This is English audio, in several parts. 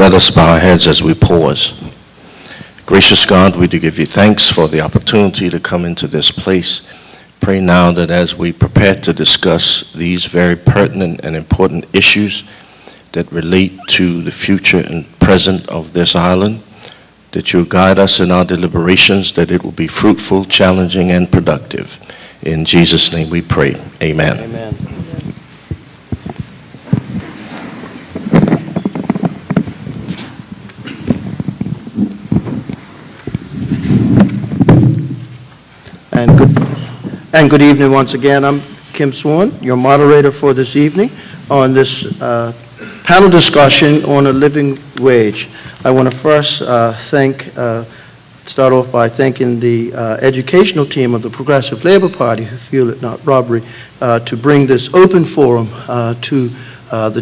Let us bow our heads as we pause. Gracious God, we do give you thanks for the opportunity to come into this place. Pray now that as we prepare to discuss these very pertinent and important issues that relate to the future and present of this island, that you'll guide us in our deliberations, that it will be fruitful, challenging, and productive. In Jesus' name we pray. Amen. Amen. And good evening once again. I'm Kim Swan, your moderator for this evening on this panel discussion on a living wage. I want to first start off by thanking the educational team of the Progressive Labor Party, who feel it not robbery, to bring this open forum to the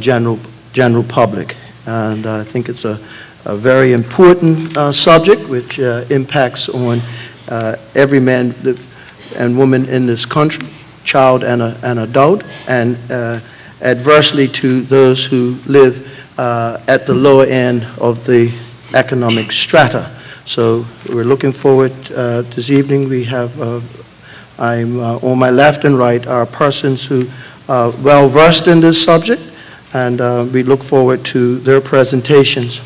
general public. And I think it's a very important subject which impacts on every man and woman in this country, child and adult, and adversely to those who live at the lower end of the economic strata. So we're looking forward this evening. We have, on my left and right, are persons who are well versed in this subject, and we look forward to their presentations.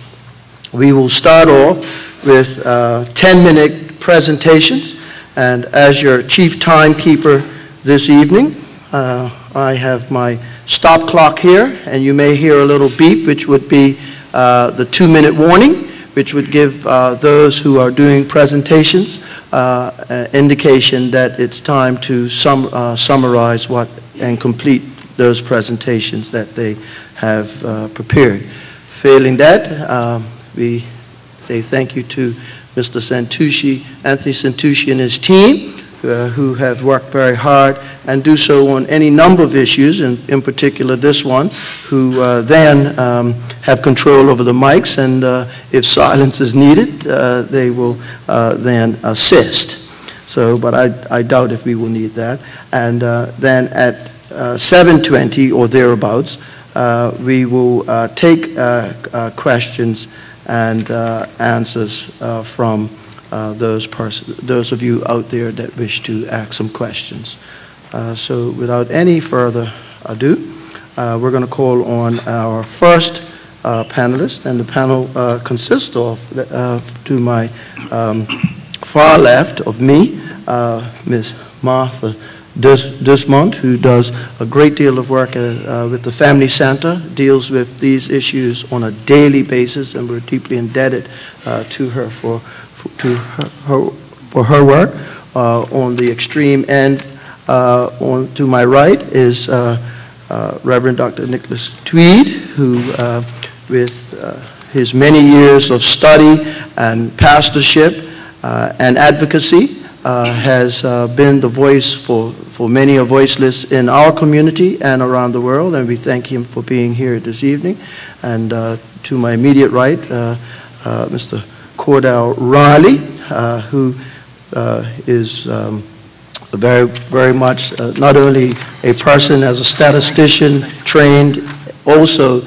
We will start off with 10-minute presentations. And as your chief timekeeper this evening, I have my stop clock here, and you may hear a little beep, which would be the 2-minute warning, which would give those who are doing presentations an indication that it's time to summarize and complete those presentations that they have prepared. Failing that, we say thank you to Mr. Santucci, Anthony Santucci and his team, who have worked very hard and do so on any number of issues, and in particular this one, who then have control over the mics, and if silence is needed, they will then assist. So, but I doubt if we will need that. And then at 7:20 or thereabouts, we will take questions and answers from those of you out there that wish to ask some questions. So without any further ado, we're going to call on our first panelist, and the panel consists of, to my far left of me, Ms. Martha Desmond, who does a great deal of work with the Family Center, deals with these issues on a daily basis, and we're deeply indebted to her for her work. On the extreme end, to my right, is Reverend Dr. Nicholas Tweed, who with his many years of study and pastorship and advocacy has been the voice for many are voiceless in our community and around the world, and we thank him for being here this evening. And to my immediate right, Mr. Cordell Riley, who is very much not only a person as a statistician trained, also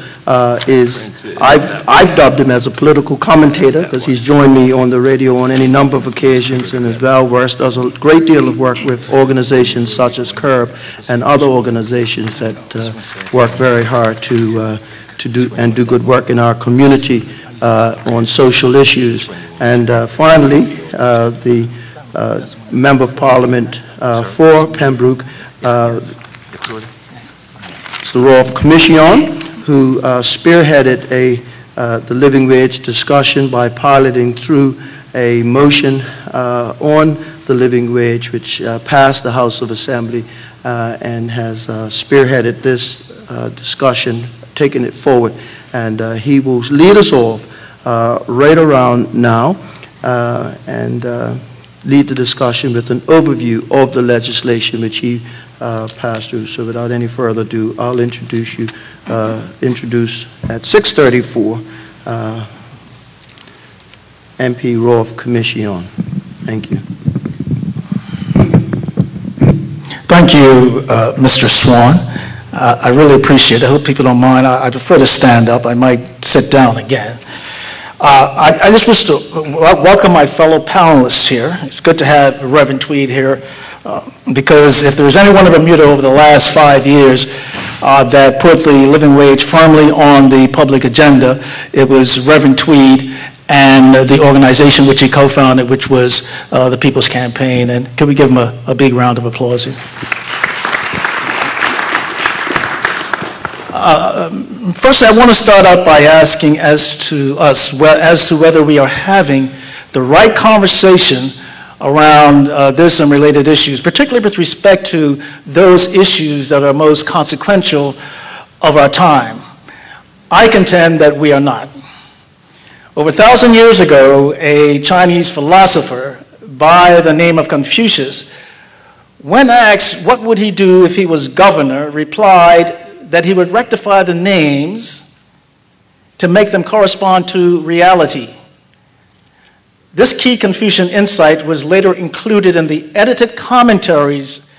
I've dubbed him as a political commentator, because he's joined me on the radio on any number of occasions and is well versed, does a great deal of work with organizations such as CURB and other organizations that work very hard to do good work in our community on social issues. And finally, the Member of Parliament for Pembroke, Mr. Rolf Commission, who spearheaded the living wage discussion by piloting through a motion on the living wage, which passed the House of Assembly and has spearheaded this discussion, taken it forward. And he will lead us off right around now and lead the discussion with an overview of the legislation which he passed through. So without any further ado, I'll introduce at 6:34 MP Rolf Commission. Thank you. Thank you, Mr. Swan. I really appreciate it. I hope people don't mind. I prefer to stand up. I might sit down again. I just wish to welcome my fellow panelists here. It's good to have Reverend Tweed here because if there's anyone in Bermuda over the last 5 years that put the living wage firmly on the public agenda, it was Reverend Tweed and the organization which he co-founded, which was the People's Campaign. And can we give him a big round of applause here? First, I want to start out by asking as to whether we are having the right conversation around this and related issues, particularly with respect to those issues that are most consequential of our time. I contend that we are not. Over 1,000 years ago, a Chinese philosopher by the name of Confucius, when asked what would he do if he was governor, replied that he would rectify the names to make them correspond to reality. This key Confucian insight was later included in the edited commentaries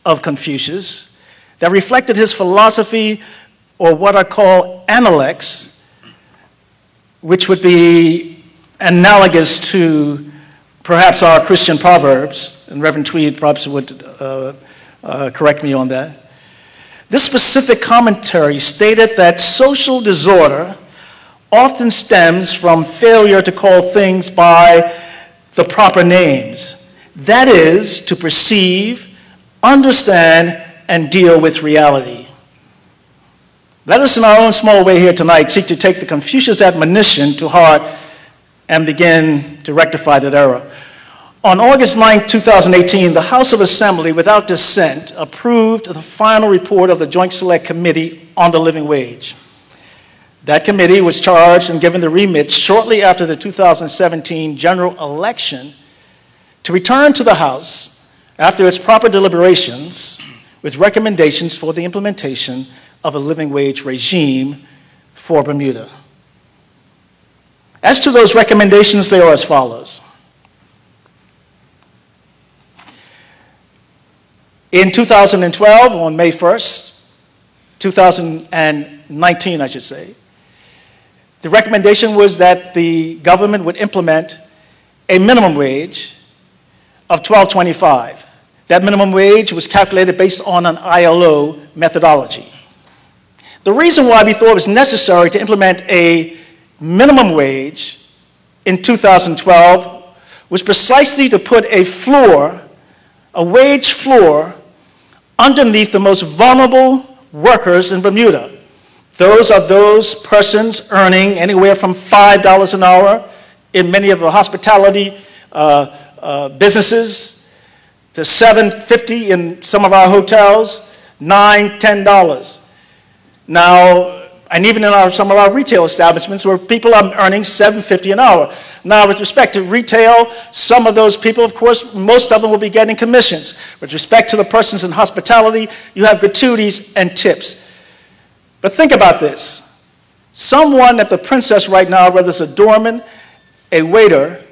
of Confucius that reflected his philosophy, or what I call analects, which would be analogous to perhaps our Christian proverbs, and Reverend Tweed perhaps would correct me on that. This specific commentary stated that social disorder often stems from failure to call things by the proper names. That is, to perceive, understand, and deal with reality. Let us, in our own small way here tonight, seek to take the Confucius admonition to heart and begin to rectify that error. On August 9, 2018, the House of Assembly, without dissent, approved the final report of the Joint Select Committee on the Living Wage. That committee was charged and given the remit shortly after the 2017 general election to return to the House after its proper deliberations with recommendations for the implementation of a living wage regime for Bermuda. As to those recommendations, they are as follows. In 2012, on May 1st, 2019, I should say, the recommendation was that the government would implement a minimum wage of $12.25. That minimum wage was calculated based on an ILO methodology. The reason why we thought it was necessary to implement a minimum wage in 2012 was precisely to put a floor, a wage floor, underneath the most vulnerable workers in Bermuda. Those are those persons earning anywhere from $5 an hour in many of the hospitality businesses to $7.50 in some of our hotels, $9, $10. Now, and even in some of our retail establishments where people are earning $7.50 an hour. Now, with respect to retail, some of those people, of course, most of them will be getting commissions. With respect to the persons in hospitality, you have gratuities and tips. But think about this. Someone at the Princess right now, whether it's a doorman, a waiter,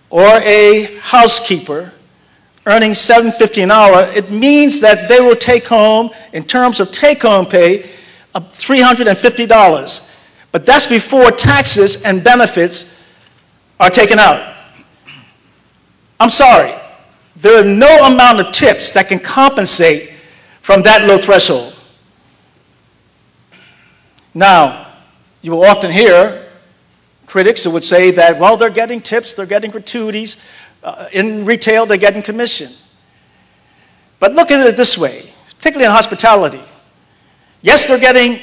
or a housekeeper, earning $7.50 an hour, it means that they will take home, in terms of take-home pay, $350. But that's before taxes and benefits are taken out. I'm sorry. There are no amount of tips that can compensate from that low threshold. Now, you will often hear critics who would say that, well, they're getting tips, they're getting gratuities. In retail, they're getting commission. But look at it this way, particularly in hospitality. Yes, they're getting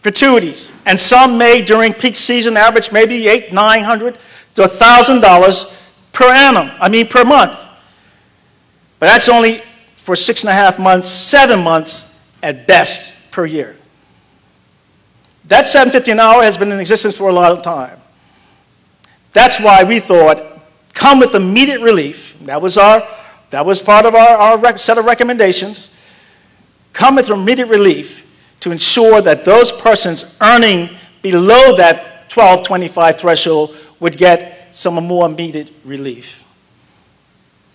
gratuities, and some may, during peak season, average maybe $800, $900 to $1,000 per month. But that's only for 6.5 months, 7 months at best per year. That $7.50 an hour has been in existence for a long time. That's why we thought, come with immediate relief. That was part of our set of recommendations. Come with immediate relief to ensure that those persons earning below that $12.25 threshold would get some more immediate relief.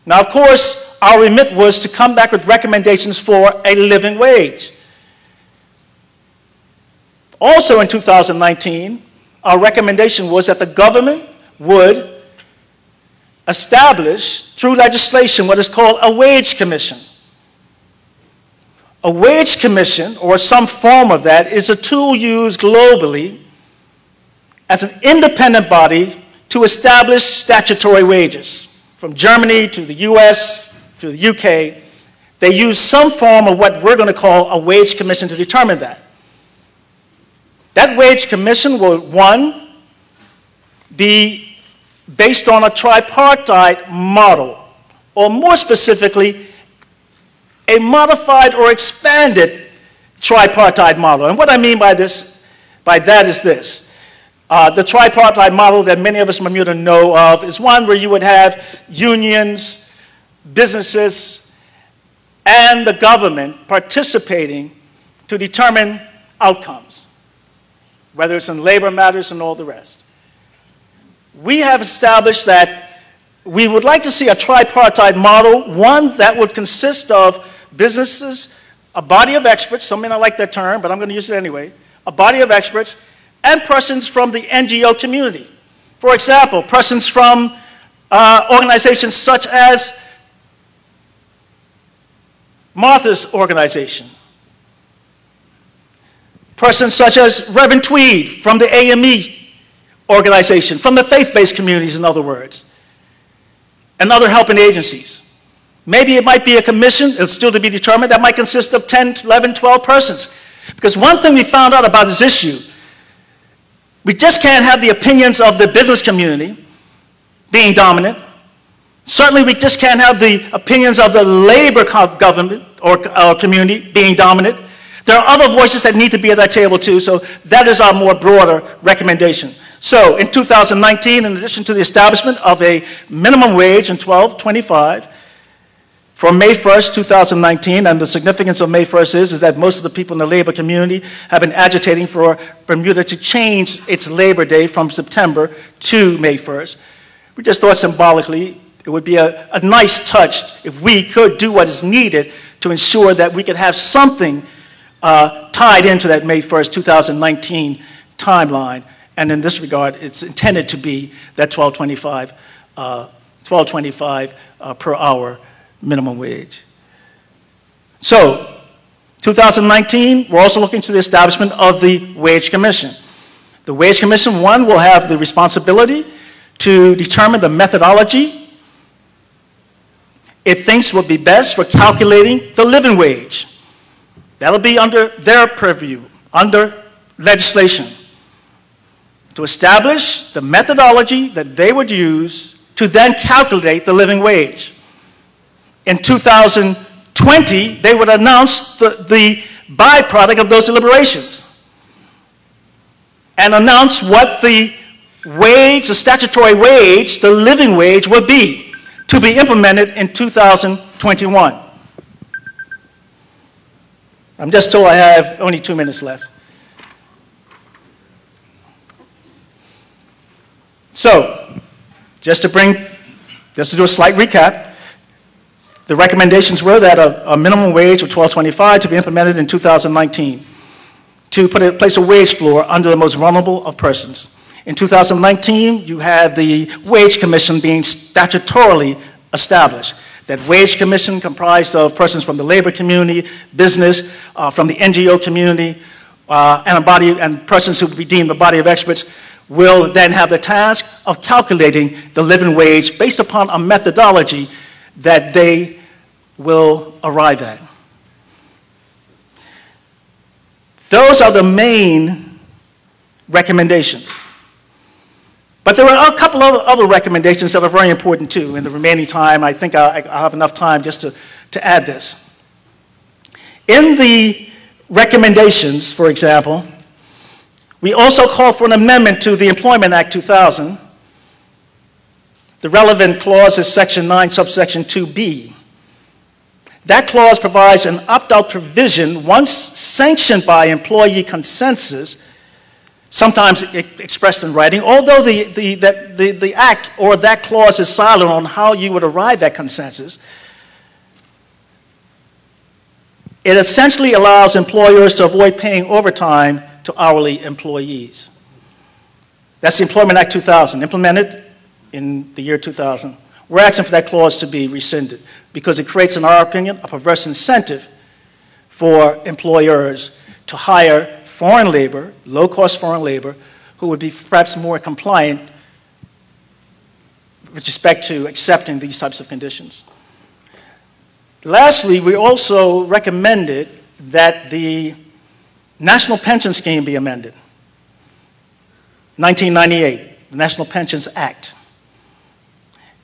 Now, of course, our remit was to come back with recommendations for a living wage. Also in 2019, our recommendation was that the government would establish, through legislation, what is called a wage commission. A wage commission, or some form of that, is a tool used globally as an independent body to establish statutory wages. From Germany to the US to the UK, they use some form of what we're going to call a wage commission to determine that. That wage commission will, one, be based on a tripartite model, or more specifically, a modified or expanded tripartite model. And what I mean by that is this. The tripartite model that many of us in Bermuda know of is one where you would have unions, businesses, and the government participating to determine outcomes, whether it's in labor matters and all the rest. We have established that we would like to see a tripartite model, one that would consist of businesses, a body of experts, some may not like that term, but I'm going to use it anyway, a body of experts, and persons from the NGO community. For example, persons from organizations such as Martha's organization, persons such as Reverend Tweed from the AME organization, from the faith-based communities, in other words, and other helping agencies. Maybe it might be a commission, it's still to be determined, that might consist of 10, 11, 12 persons. Because one thing we found out about this issue, we just can't have the opinions of the business community being dominant. Certainly we just can't have the opinions of the labor government or community being dominant. There are other voices that need to be at that table too, so that is our more broader recommendation. So in 2019, in addition to the establishment of a minimum wage in $12.25, from May 1st, 2019, and the significance of May 1st is that most of the people in the labor community have been agitating for Bermuda to change its Labor Day from September to May 1st. We just thought symbolically it would be a nice touch if we could do what is needed to ensure that we could have something tied into that May 1st, 2019 timeline. And in this regard, it's intended to be that $12.25 per hour minimum wage. So, 2019, we're also looking to the establishment of the Wage Commission. The Wage Commission, one, will have the responsibility to determine the methodology it thinks would be best for calculating the living wage. That'll be under their purview, under legislation, to establish the methodology that they would use to then calculate the living wage. In 2020, they would announce the byproduct of those deliberations and announce what the wage, the statutory wage, the living wage would be to be implemented in 2021. I'm just told I have only 2 minutes left. So, just to do a slight recap, the recommendations were that a minimum wage of $12.25 to be implemented in 2019, to place a wage floor under the most vulnerable of persons. In 2019, you had the Wage Commission being statutorily established. That Wage Commission, comprised of persons from the labor community, business, from the NGO community, and persons who would be deemed a body of experts, will then have the task of calculating the living wage based upon a methodology that they will arrive at. Those are the main recommendations. But there are a couple of other recommendations that are very important too. In the remaining time, I think I'll have enough time just to add this. In the recommendations, for example, we also call for an amendment to the Employment Act 2000. The relevant clause is Section 9, subsection 2B. That clause provides an opt-out provision once sanctioned by employee consensus, sometimes expressed in writing, although the act or that clause is silent on how you would arrive at consensus. It essentially allows employers to avoid paying overtime to hourly employees. That's the Employment Act 2000, implemented in the year 2000. We're asking for that clause to be rescinded because it creates, in our opinion, a perverse incentive for employers to hire foreign labor, low-cost foreign labor, who would be perhaps more compliant with respect to accepting these types of conditions. Lastly, we also recommended that the National Pension Scheme be amended. 1998, the National Pensions Act.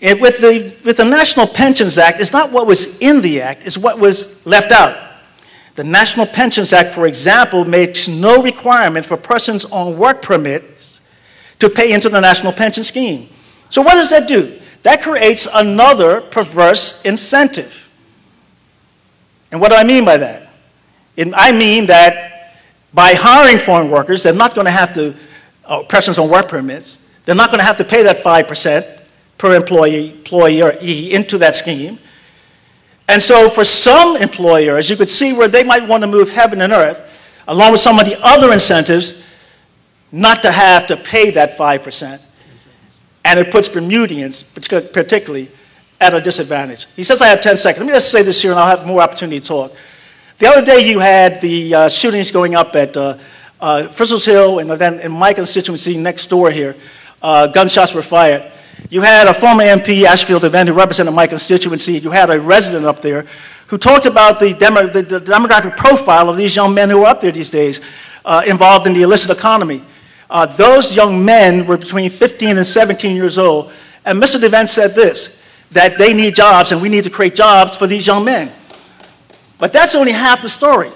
With the National Pensions Act, it's not what was in the act, it's what was left out. The National Pensions Act, for example, makes no requirement for persons on work permits to pay into the National Pension Scheme. So what does that do? That creates another perverse incentive. And what do I mean by that? I mean that by hiring foreign workers, they're not going to have to, persons on work permits, they're not going to have to pay that 5% per employee into that scheme. And so for some employers, you could see where they might want to move heaven and earth, along with some of the other incentives, not to have to pay that 5%. And it puts Bermudians, particularly, at a disadvantage. He says I have 10 seconds. Let me just say this here, and I'll have more opportunity to talk. The other day you had the shootings going up at Frizzles Hill, and then in my constituency next door here, gunshots were fired. You had a former MP, Ashfield Event, who represented my constituency. You had a resident up there who talked about the demographic profile of these young men who are up there these days, involved in the illicit economy. Those young men were between 15 and 17 years old. And Mr. DeVent said this, that they need jobs and we need to create jobs for these young men. But that's only half the story.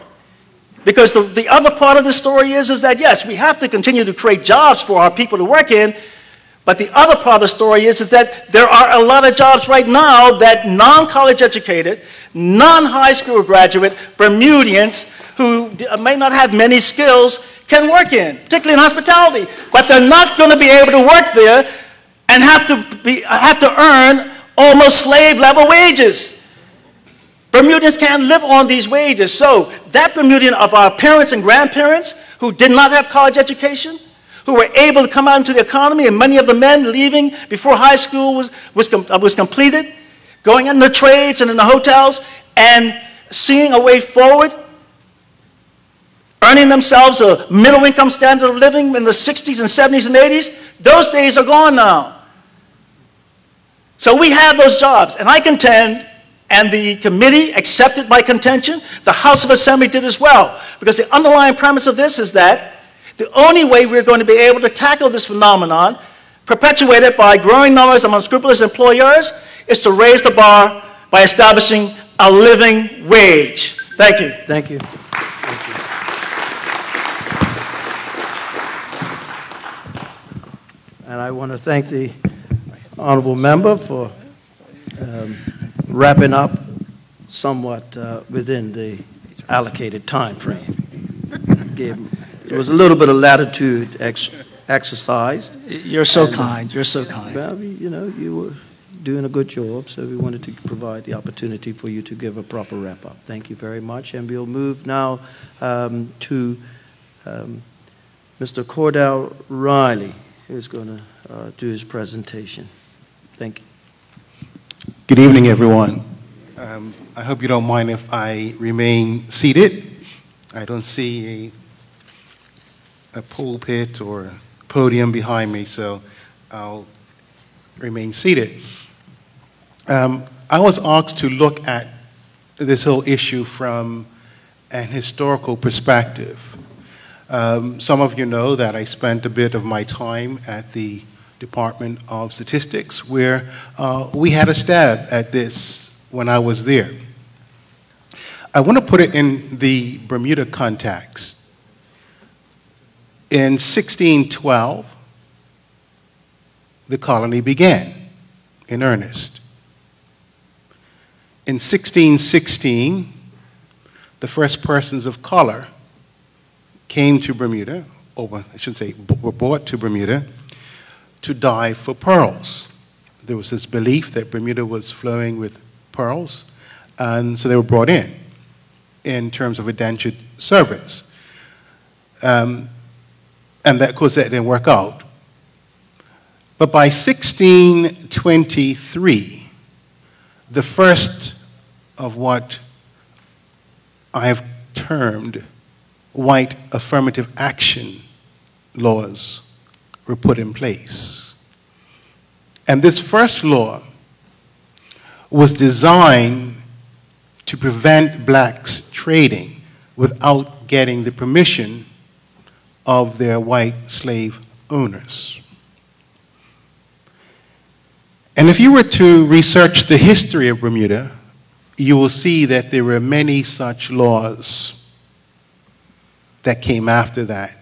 Because the other part of the story is that, yes, we have to continue to create jobs for our people to work in, but the other part of the story is that there are a lot of jobs right now that non-college educated, non-high school graduate Bermudians who may not have many skills can work in, particularly in hospitality. But they're not going to be able to work there and have to earn almost slave-level wages. Bermudians can't live on these wages. So that Bermudian of our parents and grandparents who did not have college education, who were able to come out into the economy, and many of the men leaving before high school was completed, going into the trades and in the hotels, and seeing a way forward, earning themselves a middle income standard of living in the 60s and 70s and 80s, those days are gone now. So we have those jobs, and I contend, and the committee accepted my contention, the House of Assembly did as well, because the underlying premise of this is that the only way we're going to be able to tackle this phenomenon, perpetuated by growing numbers of unscrupulous employers, is to raise the bar by establishing a living wage. Thank you. Thank you. And I want to thank the honorable member for wrapping up somewhat within the allocated time frame. There was a little bit of latitude exercised. You're so kind. You're so kind. Well, you know, you were doing a good job, so we wanted to provide the opportunity for you to give a proper wrap-up. Thank you very much. And we'll move now to Mr. Cordell Riley, who's going to do his presentation. Thank you. Good evening, everyone. I hope you don't mind if I remain seated. I don't see a pulpit or podium behind me, so I'll remain seated. I was asked to look at this whole issue from an historical perspective. Some of you know that I spent a bit of my time at the Department of Statistics, where we had a stab at this when I was there. I want to put it in the Bermuda context. In 1612, the colony began in earnest. In 1616, the first persons of color came to Bermuda, or I should say, were brought to Bermuda to dive for pearls. There was this belief that Bermuda was flowing with pearls, and so they were brought in terms of indentured servants. And that, of course, that didn't work out. But by 1623, the first of what I have termed white affirmative action laws were put in place. And this first law was designed to prevent blacks trading without getting the permission of their white slave owners. And if you were to research the history of Bermuda, you will see that there were many such laws that came after that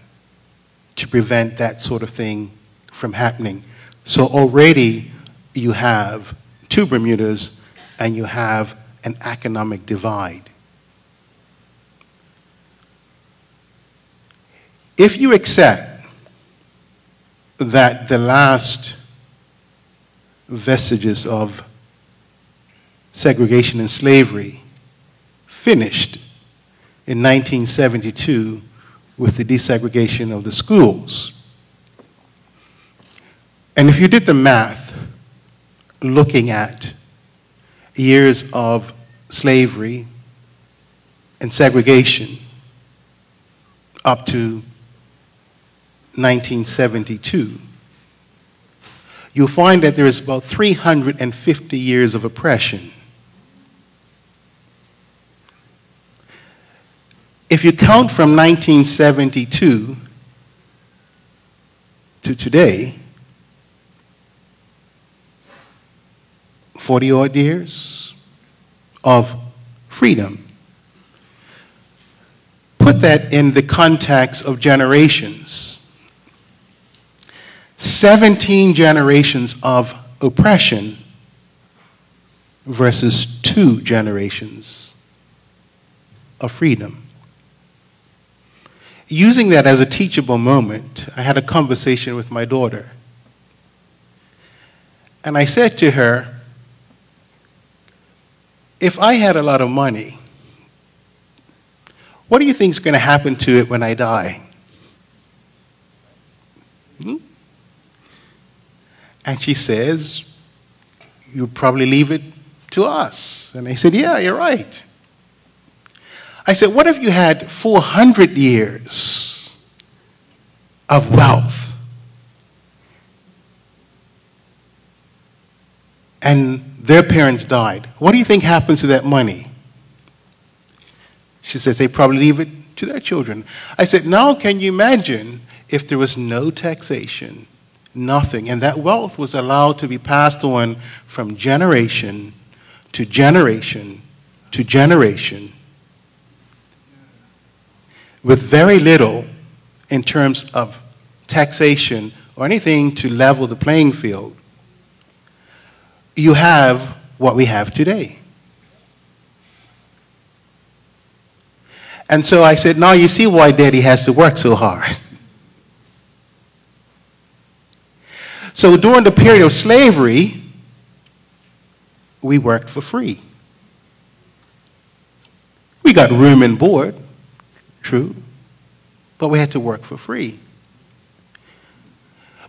to prevent that sort of thing from happening. So already you have two Bermudas and you have an economic divide. If you accept that the last vestiges of segregation and slavery finished in 1972 with the desegregation of the schools, and if you did the math looking at years of slavery and segregation up to 1972, you'll find that there is about 350 years of oppression. If you count from 1972 to today, 40-odd years of freedom. Put that in the context of generations. 17 generations of oppression versus 2 generations of freedom. Using that as a teachable moment, I had a conversation with my daughter. And I said to her, if I had a lot of money, what do you think is going to happen to it when I die? And she says, you'll probably leave it to us. And I said, yeah, you're right. I said, what if you had 400 years of wealth? And their parents died. What do you think happens to that money? She says, they probably leave it to their children. I said, now can you imagine if there was no taxation, nothing, and that wealth was allowed to be passed on from generation to generation to generation with very little in terms of taxation or anything to level the playing field, you have what we have today. And so I said, now you see why Daddy has to work so hard. So during the period of slavery, we worked for free. We got room and board, true, but we had to work for free.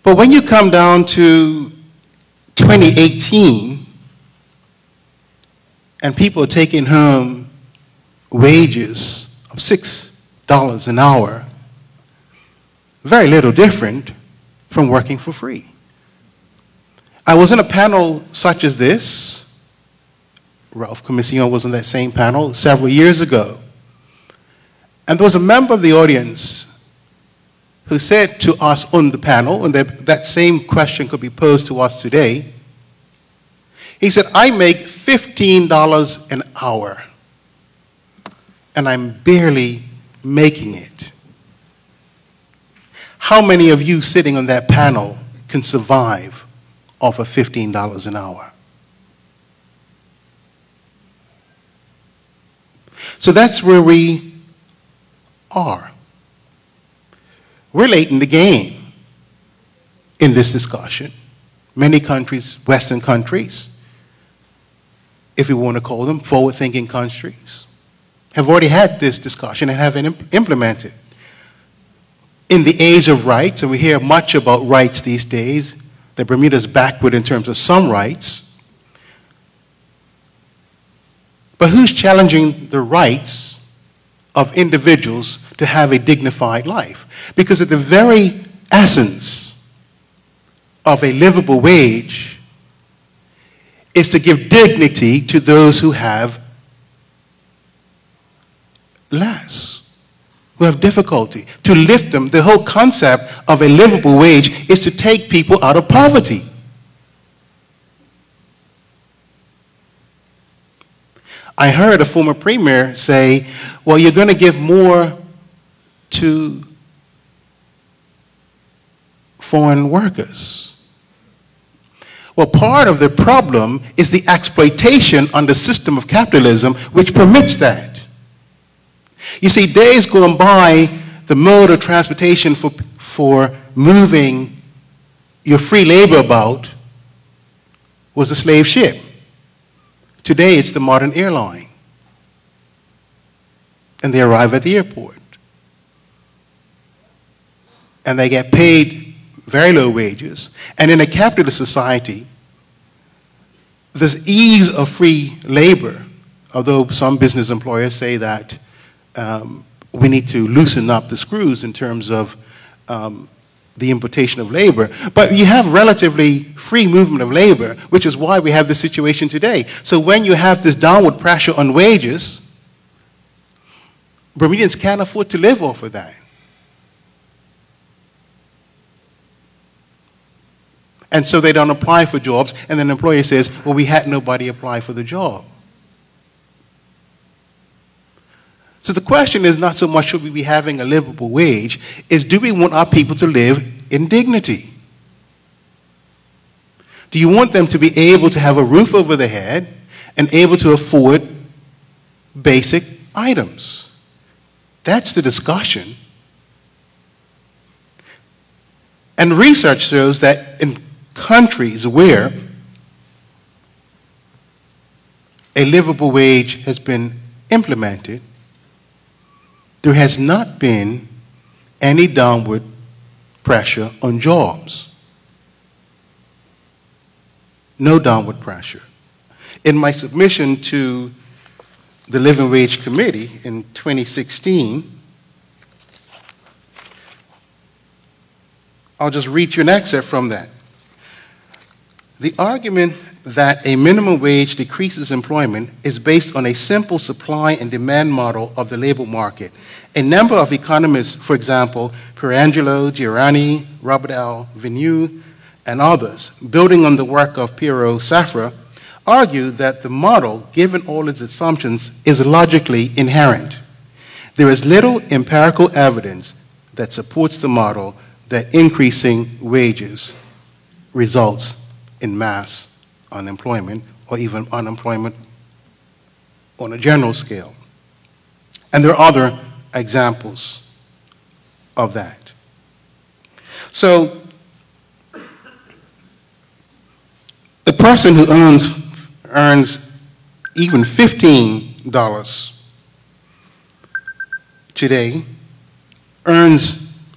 But when you come down to 2018, and people are taking home wages of $6 an hour, very little different from working for free. I was in a panel such as this. Ralph Commission was on that same panel several years ago. And there was a member of the audience who said to us on the panel, and that same question could be posed to us today. He said, I make $15 an hour, and I'm barely making it. How many of you sitting on that panel can survive off of $15 an hour? So that's where we are. We're late in the game in this discussion. Many countries, Western countries, if we want to call them forward-thinking countries, have already had this discussion and have implemented. In the age of rights, and we hear much about rights these days, that Bermuda is backward in terms of some rights. But who's challenging the rights of individuals to have a dignified life? Because at the very essence of a livable wage is to give dignity to those who have less, who have difficulty, to lift them. The whole concept of a livable wage is to take people out of poverty. I heard a former premier say, well, you're going to give more to foreign workers. Well, part of the problem is the exploitation on the system of capitalism which permits that. You see, days gone by, the mode of transportation for moving your free labor about was the slave ship. Today, it's the modern airline. And they arrive at the airport. And they get paid very low wages. And in a capitalist society, this ease of free labor, although some business employers say that we need to loosen up the screws in terms of the importation of labor, but you have relatively free movement of labor, which is why we have this situation today. So when you have this downward pressure on wages, Bermudians can't afford to live off of that. And so they don't apply for jobs, and then the employer says, well, we had nobody apply for the job. So the question is not so much should we be having a livable wage, is do we want our people to live in dignity? Do you want them to be able to have a roof over their head and able to afford basic items? That's the discussion. And research shows that in countries where a livable wage has been implemented, there has not been any downward pressure on jobs. No downward pressure. In my submission to the Living Wage Committee in 2016, I'll just read you an excerpt from that. The argument that a minimum wage decreases employment is based on a simple supply and demand model of the labor market. A number of economists, for example, Pierangelo, Giorani, Robert L. Vigneault, and others, building on the work of Piero Safra, argue that the model, given all its assumptions, is logically inherent. There is little empirical evidence that supports the model that increasing wages results in mass unemployment or even unemployment on a general scale. And there are other examples of that. So the person who earns even $15 today earns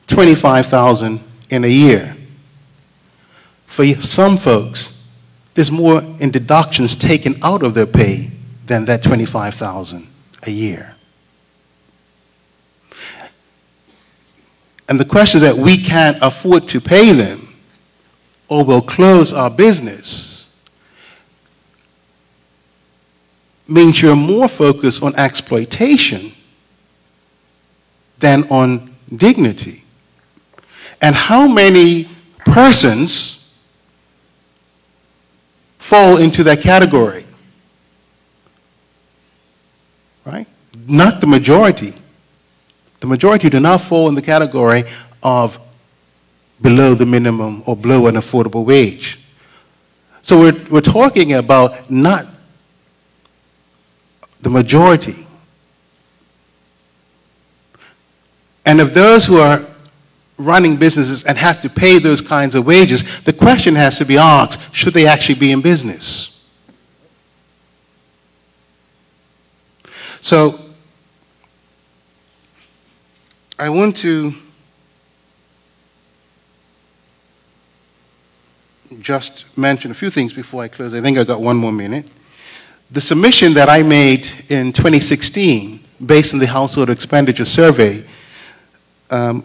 $25,000 in a year. For some folks, there's more in deductions taken out of their pay than that $25,000 a year. And the question is that we can't afford to pay them or we'll close our business means you're more focused on exploitation than on dignity. And how many persons fall into that category? Right? Not the majority. The majority do not fall in the category of below the minimum or below an affordable wage. So we're talking about not the majority. And if those who are running businesses and have to pay those kinds of wages, the question has to be asked, should they actually be in business? So I want to just mention a few things before I close. I think I got one more minute. The submission that I made in 2016, based on the Household Expenditure Survey,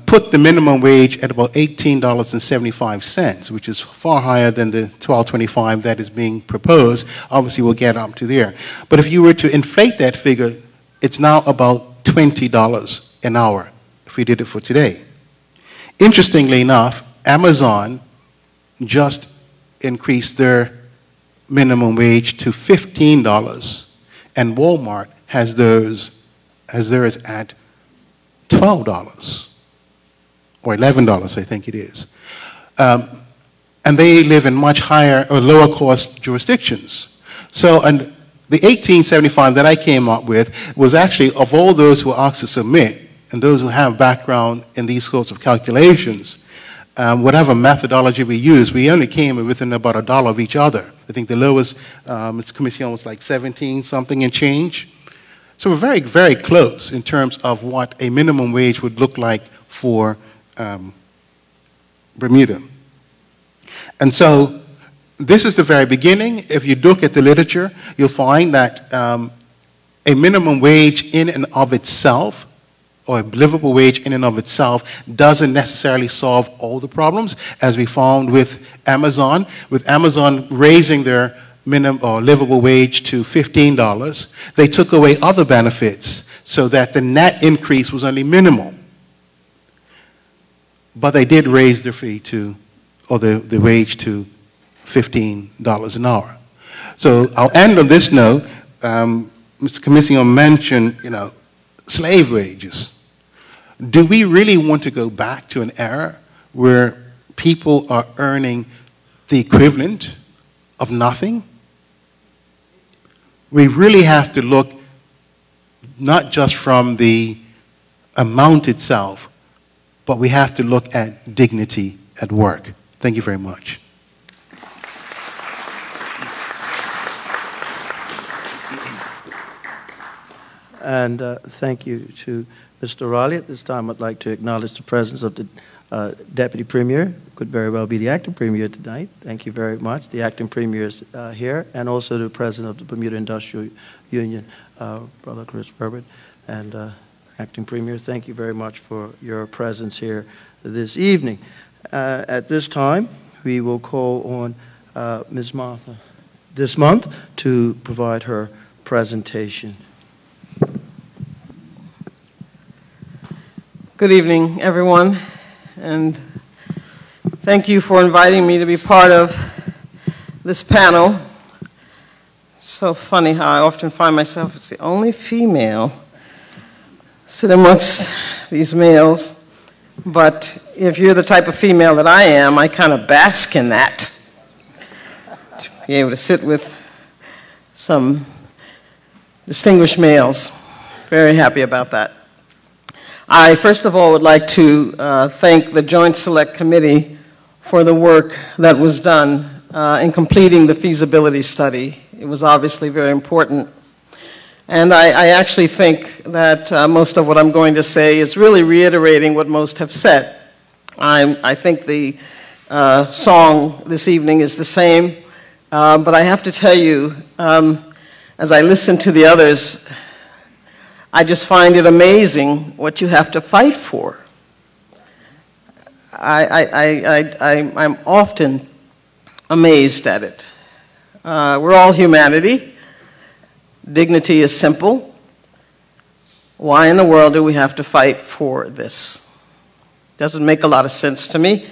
put the minimum wage at about $18.75, which is far higher than the $12.25 that is being proposed. Obviously, we'll get up to there. But if you were to inflate that figure, it's now about $20 an hour if we did it for today. Interestingly enough, Amazon just increased their minimum wage to $15, and Walmart has theirs at $12 or $11, I think it is. And they live in much higher or lower cost jurisdictions. So, and the 1875 that I came up with was actually of all those who asked to submit and those who have background in these sorts of calculations, whatever methodology we use, we only came within about $1 of each other. I think the lowest commission was like 17 something and change. So we're very, very close in terms of what a minimum wage would look like for Bermuda. And so this is the very beginning. If you look at the literature, you'll find that a minimum wage in and of itself, or a livable wage in and of itself, doesn't necessarily solve all the problems, as we found with Amazon. With Amazon raising their minimum or livable wage to $15, they took away other benefits so that the net increase was only minimal. But they did raise their fee to, or the wage to $15 an hour. So I'll end on this note. Mr. Commissioner mentioned, slave wages. Do we really want to go back to an era where people are earning the equivalent of nothing? We really have to look not just from the amount itself, but we have to look at dignity at work. Thank you very much. And thank you to Mr. Raleigh. At this time, I'd like to acknowledge the presence of the Deputy Premier. Could very well be the Acting Premier tonight. Thank you very much. The Acting Premier is here, and also the President of the Bermuda Industrial Union, Brother Chris Burbard. And Acting Premier, thank you very much for your presence here this evening. At this time, we will call on Ms. Martha this month to provide her presentation. Good evening, everyone, and thank you for inviting me to be part of this panel. It's so funny how I often find myself as the only female sit amongst these males, but if you're the type of female that I am, I kind of bask in that. To be able to sit with some distinguished males. Very happy about that. I, first of all, would like to thank the Joint Select Committee for the work that was done in completing the feasibility study. It was obviously very important. And I actually think that most of what I'm going to say is really reiterating what most have said. I think the song this evening is the same, but I have to tell you, as I listen to the others, I just find it amazing what you have to fight for. I'm often amazed at it. We're all humanity. Dignity is simple. Why in the world do we have to fight for this? Doesn't make a lot of sense to me.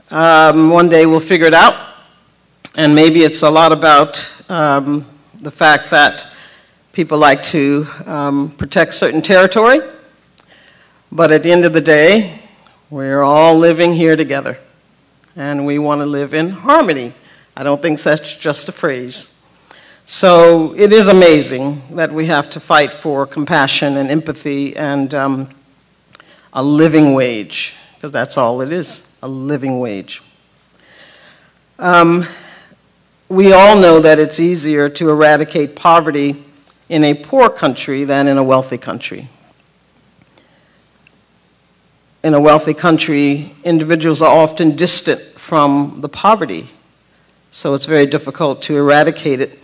One day we'll figure it out, and maybe it's a lot about the fact that people like to protect certain territory, but at the end of the day, we're all living here together, and we want to live in harmony. I don't think that's just a phrase. So it is amazing that we have to fight for compassion and empathy and a living wage, because that's all it is, a living wage. We all know that it's easier to eradicate poverty in a poor country than in a wealthy country. In a wealthy country, individuals are often distant from the poverty so it's very difficult to eradicate it.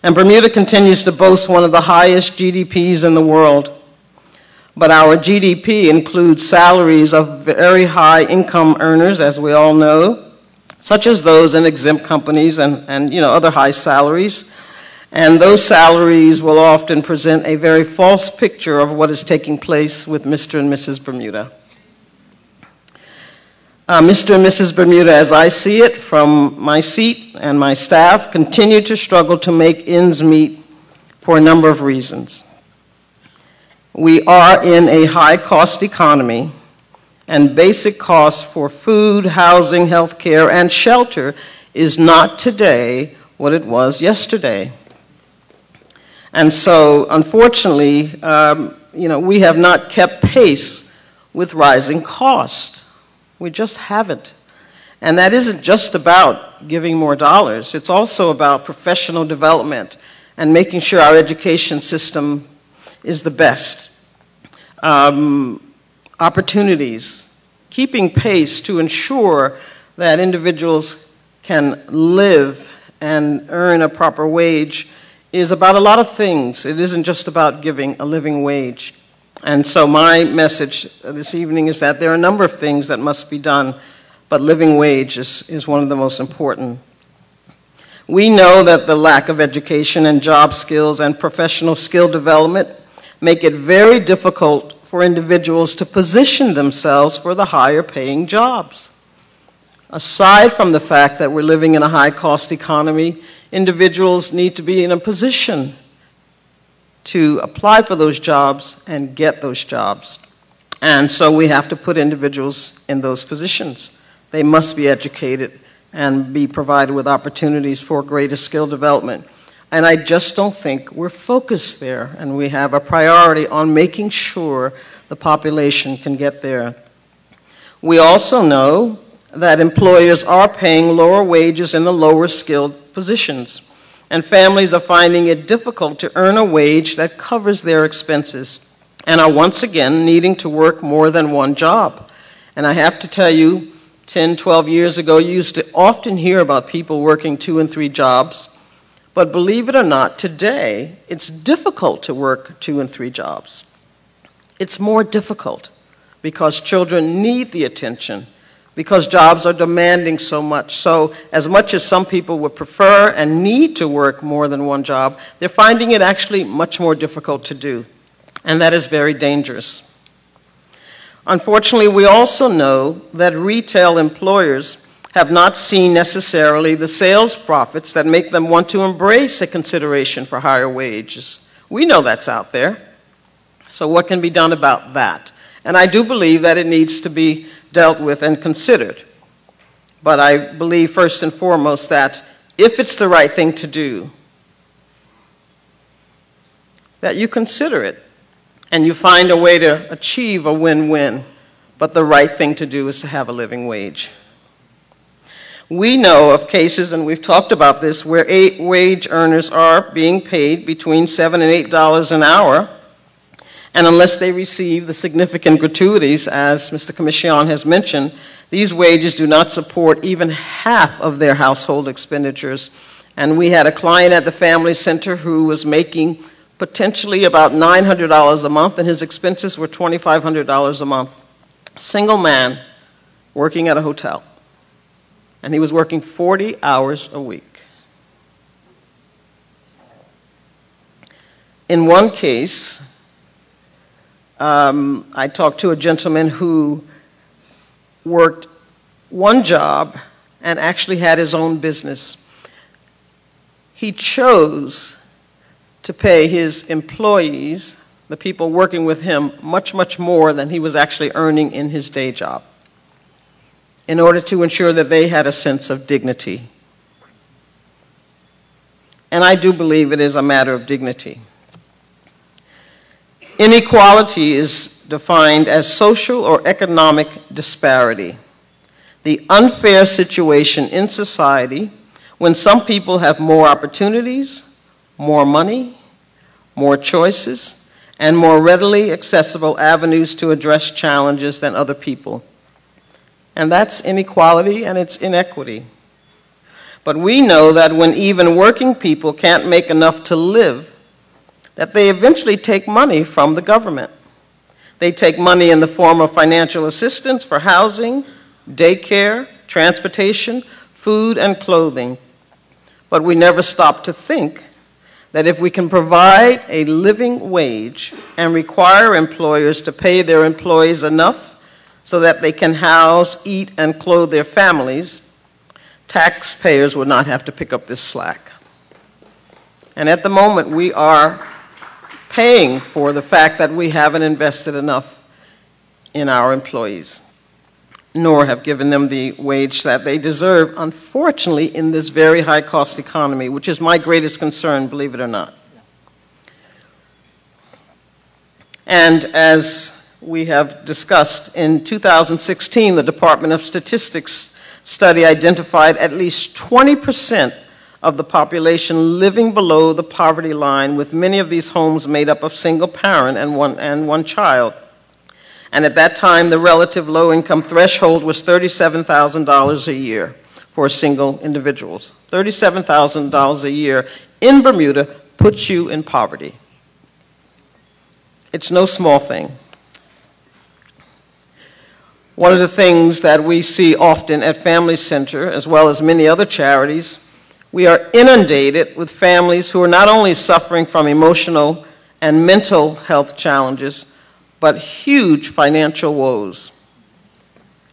And Bermuda continues to boast one of the highest GDPs in the world. But our GDP includes salaries of very high income earners, as we all know, such as those in exempt companies and other high salaries. And those salaries will often present a very false picture of what is taking place with Mr. and Mrs. Bermuda. Mr. and Mrs. Bermuda, as I see it from my seat and my staff, continue to struggle to make ends meet for a number of reasons. We are in a high-cost economy, and basic costs for food, housing, health care, and shelter is not today what it was yesterday. And so, unfortunately, we have not kept pace with rising costs. We just haven't. And that isn't just about giving more dollars. It's also about professional development and making sure our education system is the best. Opportunities, keeping pace to ensure that individuals can live and earn a proper wage is about a lot of things. It isn't just about giving a living wage. And so my message this evening is that there are a number of things that must be done, but living wage is one of the most important. We know that the lack of education and job skills and professional skill development make it very difficult for individuals to position themselves for the higher paying jobs. Aside from the fact that we're living in a high cost economy, individuals need to be in a position to apply for those jobs and get those jobs. And so we have to put individuals in those positions. They must be educated and be provided with opportunities for greater skill development. And I just don't think we're focused there, and we have a priority on making sure the population can get there. We also know that employers are paying lower wages in the lower skilled positions, and families are finding it difficult to earn a wage that covers their expenses and are once again needing to work more than one job. And I have to tell you, 10, 12 years ago, you used to often hear about people working 2 and 3 jobs. But believe it or not, today, it's difficult to work 2 and 3 jobs. It's more difficult because children need the attention, because jobs are demanding so much. So as much as some people would prefer and need to work more than one job, they're finding it actually much more difficult to do. And that is very dangerous. Unfortunately, we also know that retail employers have not seen necessarily the sales profits that make them want to embrace a consideration for higher wages. We know that's out there. So what can be done about that? And I do believe that it needs to be dealt with and considered. But I believe first and foremost that if it's the right thing to do, that you consider it and you find a way to achieve a win-win. But the right thing to do is to have a living wage. We know of cases, and we've talked about this, where wage earners are being paid between $7 and $8 an hour, and unless they receive the significant gratuities, as Mr. Commission has mentioned, these wages do not support even half of their household expenditures. And we had a client at the Family Center who was making potentially about $900 a month, and his expenses were $2,500 a month. Single man working at a hotel. And he was working 40 hours a week. In one case, I talked to a gentleman who worked one job and actually had his own business. He chose to pay his employees, the people working with him, much, much more than he was actually earning in his day job, in order to ensure that they had a sense of dignity. And I do believe it is a matter of dignity. Inequality is defined as social or economic disparity, the unfair situation in society when some people have more opportunities, more money, more choices, and more readily accessible avenues to address challenges than other people. And that's inequality and it's inequity. But we know that when even working people can't make enough to live, that they eventually take money from the government. They take money in the form of financial assistance for housing, daycare, transportation, food, and clothing. But we never stop to think that if we can provide a living wage and require employers to pay their employees enough so that they can house, eat, and clothe their families, taxpayers would not have to pick up this slack. And at the moment, we are paying for the fact that we haven't invested enough in our employees, nor have given them the wage that they deserve, unfortunately, in this very high-cost economy, which is my greatest concern, believe it or not. And as we have discussed, in 2016, the Department of Statistics study identified at least 20% of the population living below the poverty line, with many of these homes made up of single parent and one child. And at that time, the relative low-income threshold was $37,000 a year for single individuals. $37,000 a year in Bermuda puts you in poverty. It's no small thing. One of the things that we see often at Family Center, as well as many other charities, we are inundated with families who are not only suffering from emotional and mental health challenges, but huge financial woes.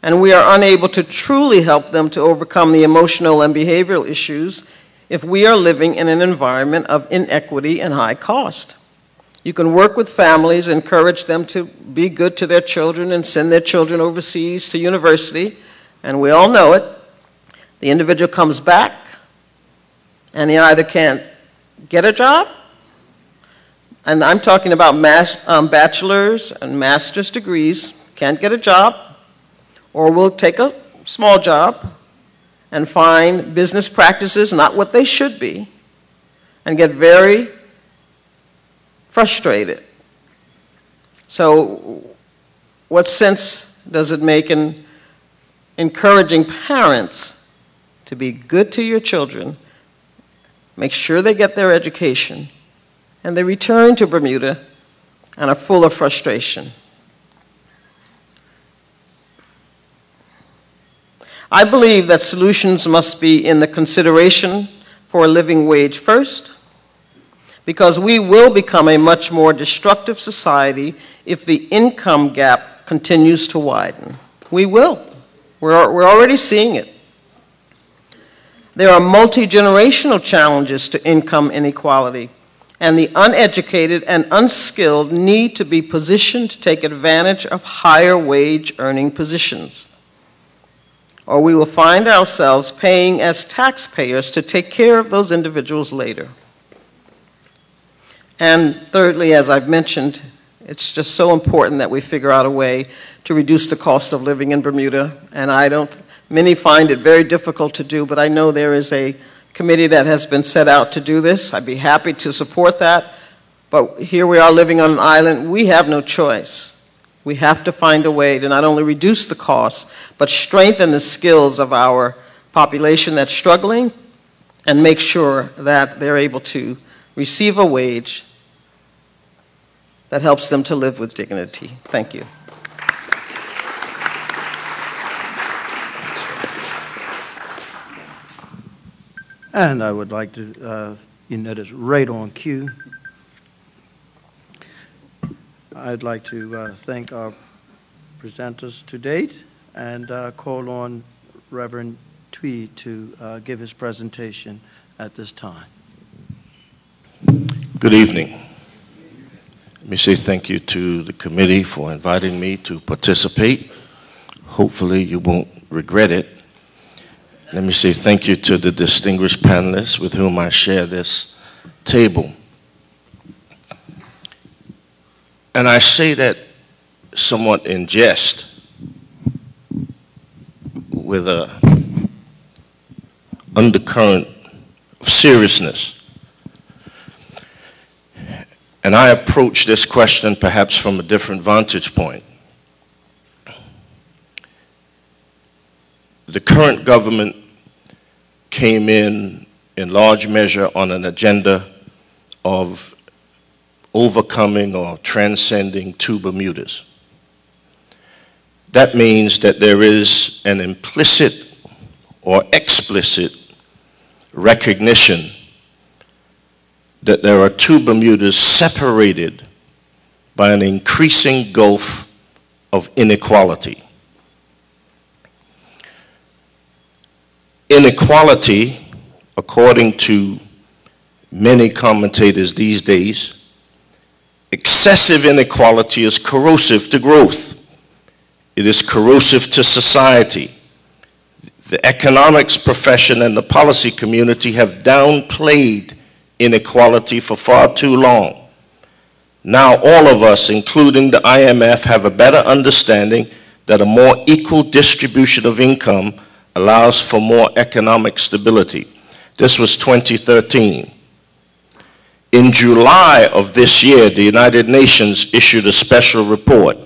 And we are unable to truly help them to overcome the emotional and behavioral issues if we are living in an environment of inequity and high cost. You can work with families, encourage them to be good to their children and send their children overseas to university, and we all know it. The individual comes back, and he either can't get a job, and I'm talking about bachelor's and master's degrees, can't get a job, or will take a small job and find business practices not what they should be, and get very frustrated. So what sense does it make in encouraging parents to be good to your children, make sure they get their education, and they return to Bermuda and are full of frustration? I believe that solutions must be in the consideration for a living wage first, because we will become a much more destructive society if the income gap continues to widen. We will. We're already seeing it. There are multi-generational challenges to income inequality, and the uneducated and unskilled need to be positioned to take advantage of higher wage earning positions, or we will find ourselves paying as taxpayers to take care of those individuals later. And thirdly, as I've mentioned, it's just so important that we figure out a way to reduce the cost of living in Bermuda. And many find it very difficult to do, but I know there is a committee that has been set out to do this. I'd be happy to support that. But here we are living on an island. We have no choice. We have to find a way to not only reduce the costs, but strengthen the skills of our population that's struggling and make sure that they're able to receive a wage that helps them to live with dignity. Thank you. And I would like to, you notice, right on cue. I'd like to thank our presenters to date and call on Reverend Tweed to give his presentation at this time. Good evening. Let me say thank you to the committee for inviting me to participate. Hopefully you won't regret it. Let me say thank you to the distinguished panelists with whom I share this table. And I say that somewhat in jest, with an undercurrent of seriousness. And I approach this question perhaps from a different vantage point. The current government came in large measure on an agenda of overcoming or transcending two Bermudas. That means that there is an implicit or explicit recognition that there are two Bermudas separated by an increasing gulf of inequality. Inequality, according to many commentators these days, excessive inequality is corrosive to growth. It is corrosive to society. The economics profession and the policy community have downplayed inequality for far too long. Now all of us, including the IMF, have a better understanding that a more equal distribution of income allows for more economic stability. This was 2013. In July of this year, the United Nations issued a special report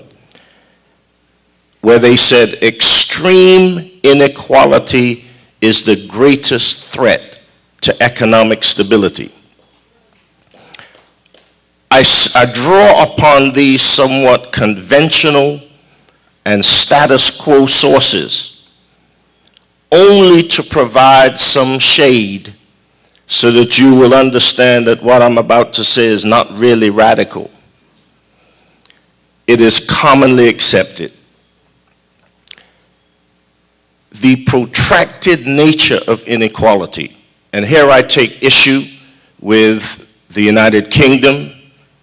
where they said extreme inequality is the greatest threat to economic stability. I draw upon these somewhat conventional and status quo sources only to provide some shade so that you will understand that what I'm about to say is not really radical. It is commonly accepted. The protracted nature of inequality, and here I take issue with the United Kingdom,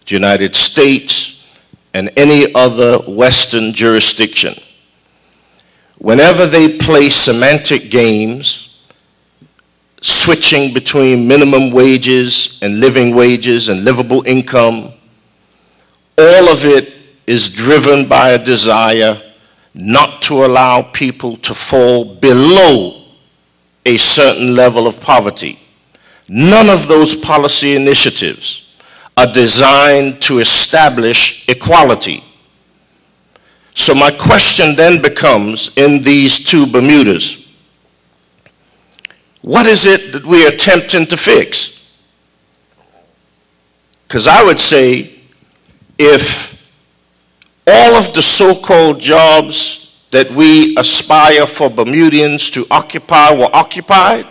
the United States, and any other Western jurisdiction. Whenever they play semantic games, switching between minimum wages and living wages and livable income, all of it is driven by a desire not to allow people to fall below a certain level of poverty. None of those policy initiatives are designed to establish equality. So my question then becomes, in these two Bermudas, what is it that we are attempting to fix? Because I would say, if all of the so-called jobs that we aspire for Bermudians to occupy were occupied,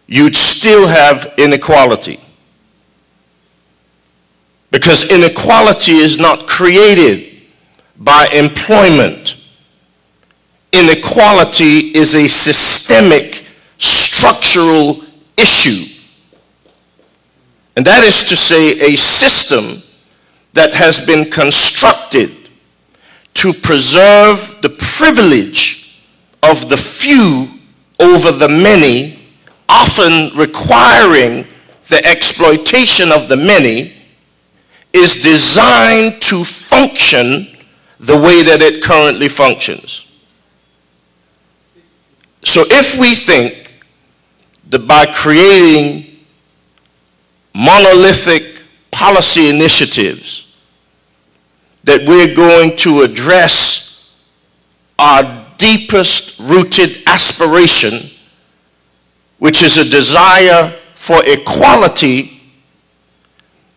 you'd still have inequality. Because inequality is not created by employment. Inequality is a systemic, structural issue. And that is to say, a system that has been constructed to preserve the privilege of the few over the many, often requiring the exploitation of the many, is designed to function the way that it currently functions. So if we think that by creating monolithic policy initiatives that we're going to address our deepest rooted aspiration, which is a desire for equality,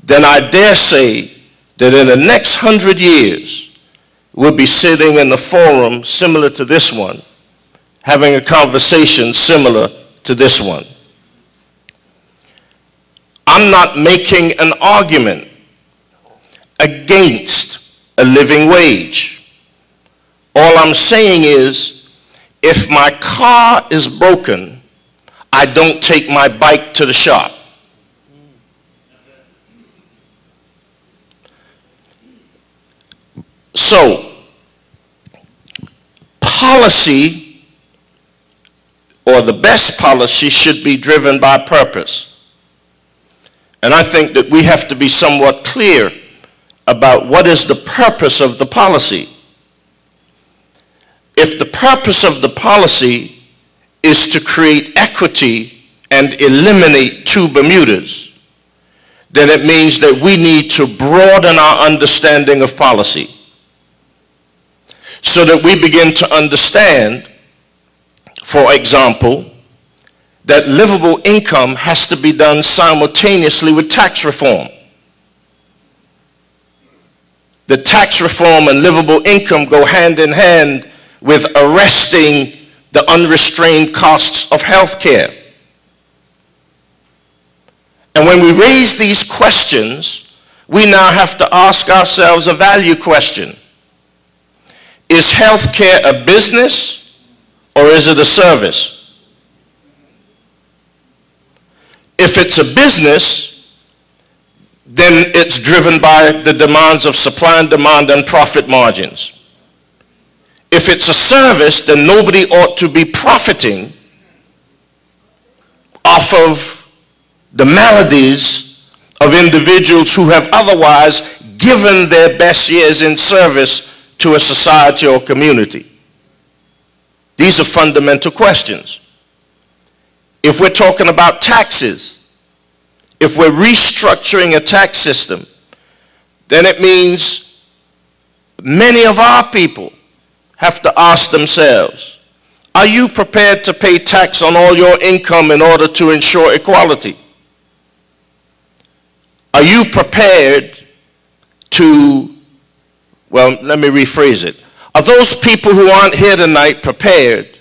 then I dare say that in the next 100 years, we'll be sitting in a forum similar to this one, having a conversation similar to this one. I'm not making an argument against a living wage. All I'm saying is, if my car is broken, I don't take my bike to the shop. So, policy, or the best policy, should be driven by purpose. And I think that we have to be somewhat clear about what is the purpose of the policy. If the purpose of the policy is to create equity and eliminate two Bermudas, then it means that we need to broaden our understanding of policy, so that we begin to understand, for example, that livable income has to be done simultaneously with tax reform. The tax reform and livable income go hand in hand with arresting the unrestrained costs of health care. And when we raise these questions, we now have to ask ourselves a value question. Is health care a business or is it a service? If it's a business, then it's driven by the demands of supply and demand and profit margins. If it's a service, then nobody ought to be profiting off of the maladies of individuals who have otherwise given their best years in service to a society or community. These are fundamental questions. If we're talking about taxes, if we're restructuring a tax system, then it means many of our people have to ask themselves, are you prepared to pay tax on all your income in order to ensure equality? Are you prepared to, well, let me rephrase it. Are those people who aren't here tonight prepared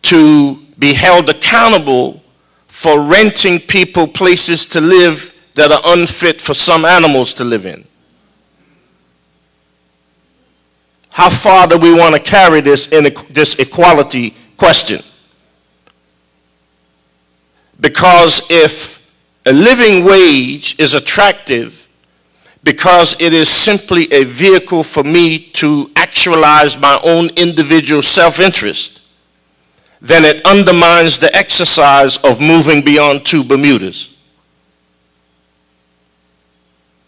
to be held accountable for renting people places to live that are unfit for some animals to live in? How far do we want to carry this equality question? Because if a living wage is attractive because it is simply a vehicle for me to actualize my own individual self-interest, then it undermines the exercise of moving beyond two Bermudas.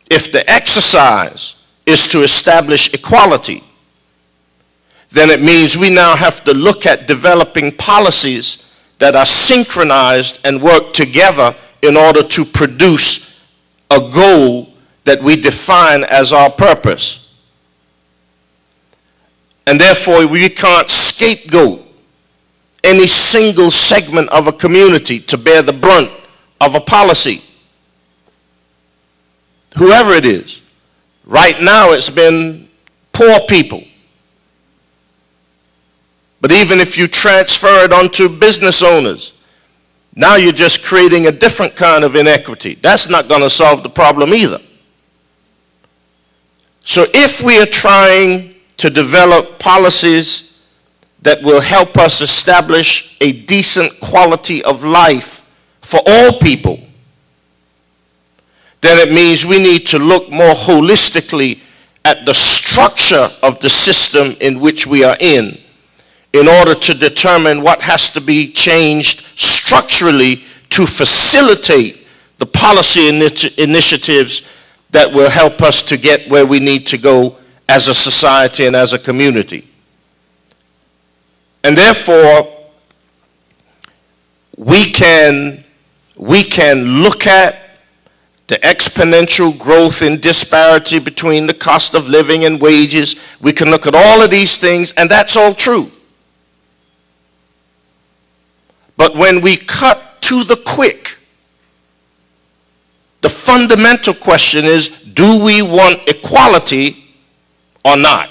If the exercise is to establish equality, then it means we now have to look at developing policies that are synchronized and work together in order to produce a goal that we define as our purpose. And therefore, we can't scapegoat any single segment of a community to bear the brunt of a policy. Whoever it is. Right now, it's been poor people. But even if you transfer it onto business owners, now you're just creating a different kind of inequity. That's not going to solve the problem either. So if we are trying to develop policies that will help us establish a decent quality of life for all people, then it means we need to look more holistically at the structure of the system in which we are in order to determine what has to be changed structurally to facilitate the policy initiatives that will help us to get where we need to go as a society and as a community. And therefore, we can look at the exponential growth in disparity between the cost of living and wages. We can look at all of these things, and that's all true. But when we cut to the quick, the fundamental question is, do we want equality or not?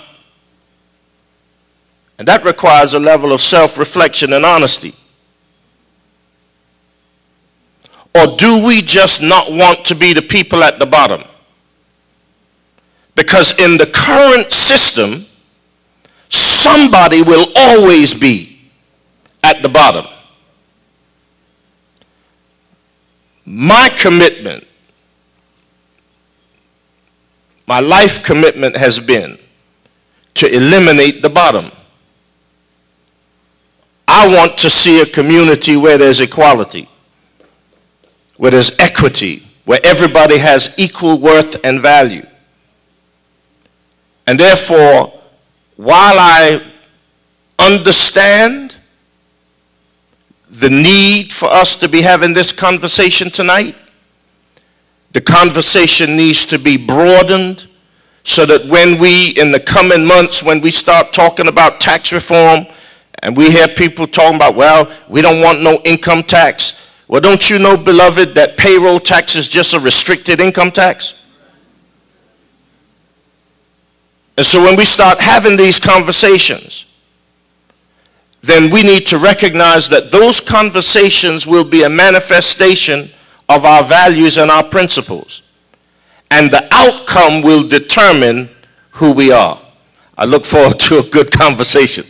And that requires a level of self-reflection and honesty. Or do we just not want to be the people at the bottom? Because in the current system, somebody will always be at the bottom. My commitment, my life commitment has been to eliminate the bottom. I want to see a community where there's equality, where there's equity, where everybody has equal worth and value. And therefore, while I understand the need for us to be having this conversation tonight, the conversation needs to be broadened so that when we, in the coming months, when we start talking about tax reform And we hear people talking about, well, we don't want no income tax. Well, don't you know, beloved, that payroll tax is just a restricted income tax? And so when we start having these conversations, then we need to recognize that those conversations will be a manifestation of our values and our principles. And the outcome will determine who we are. I look forward to a good conversation.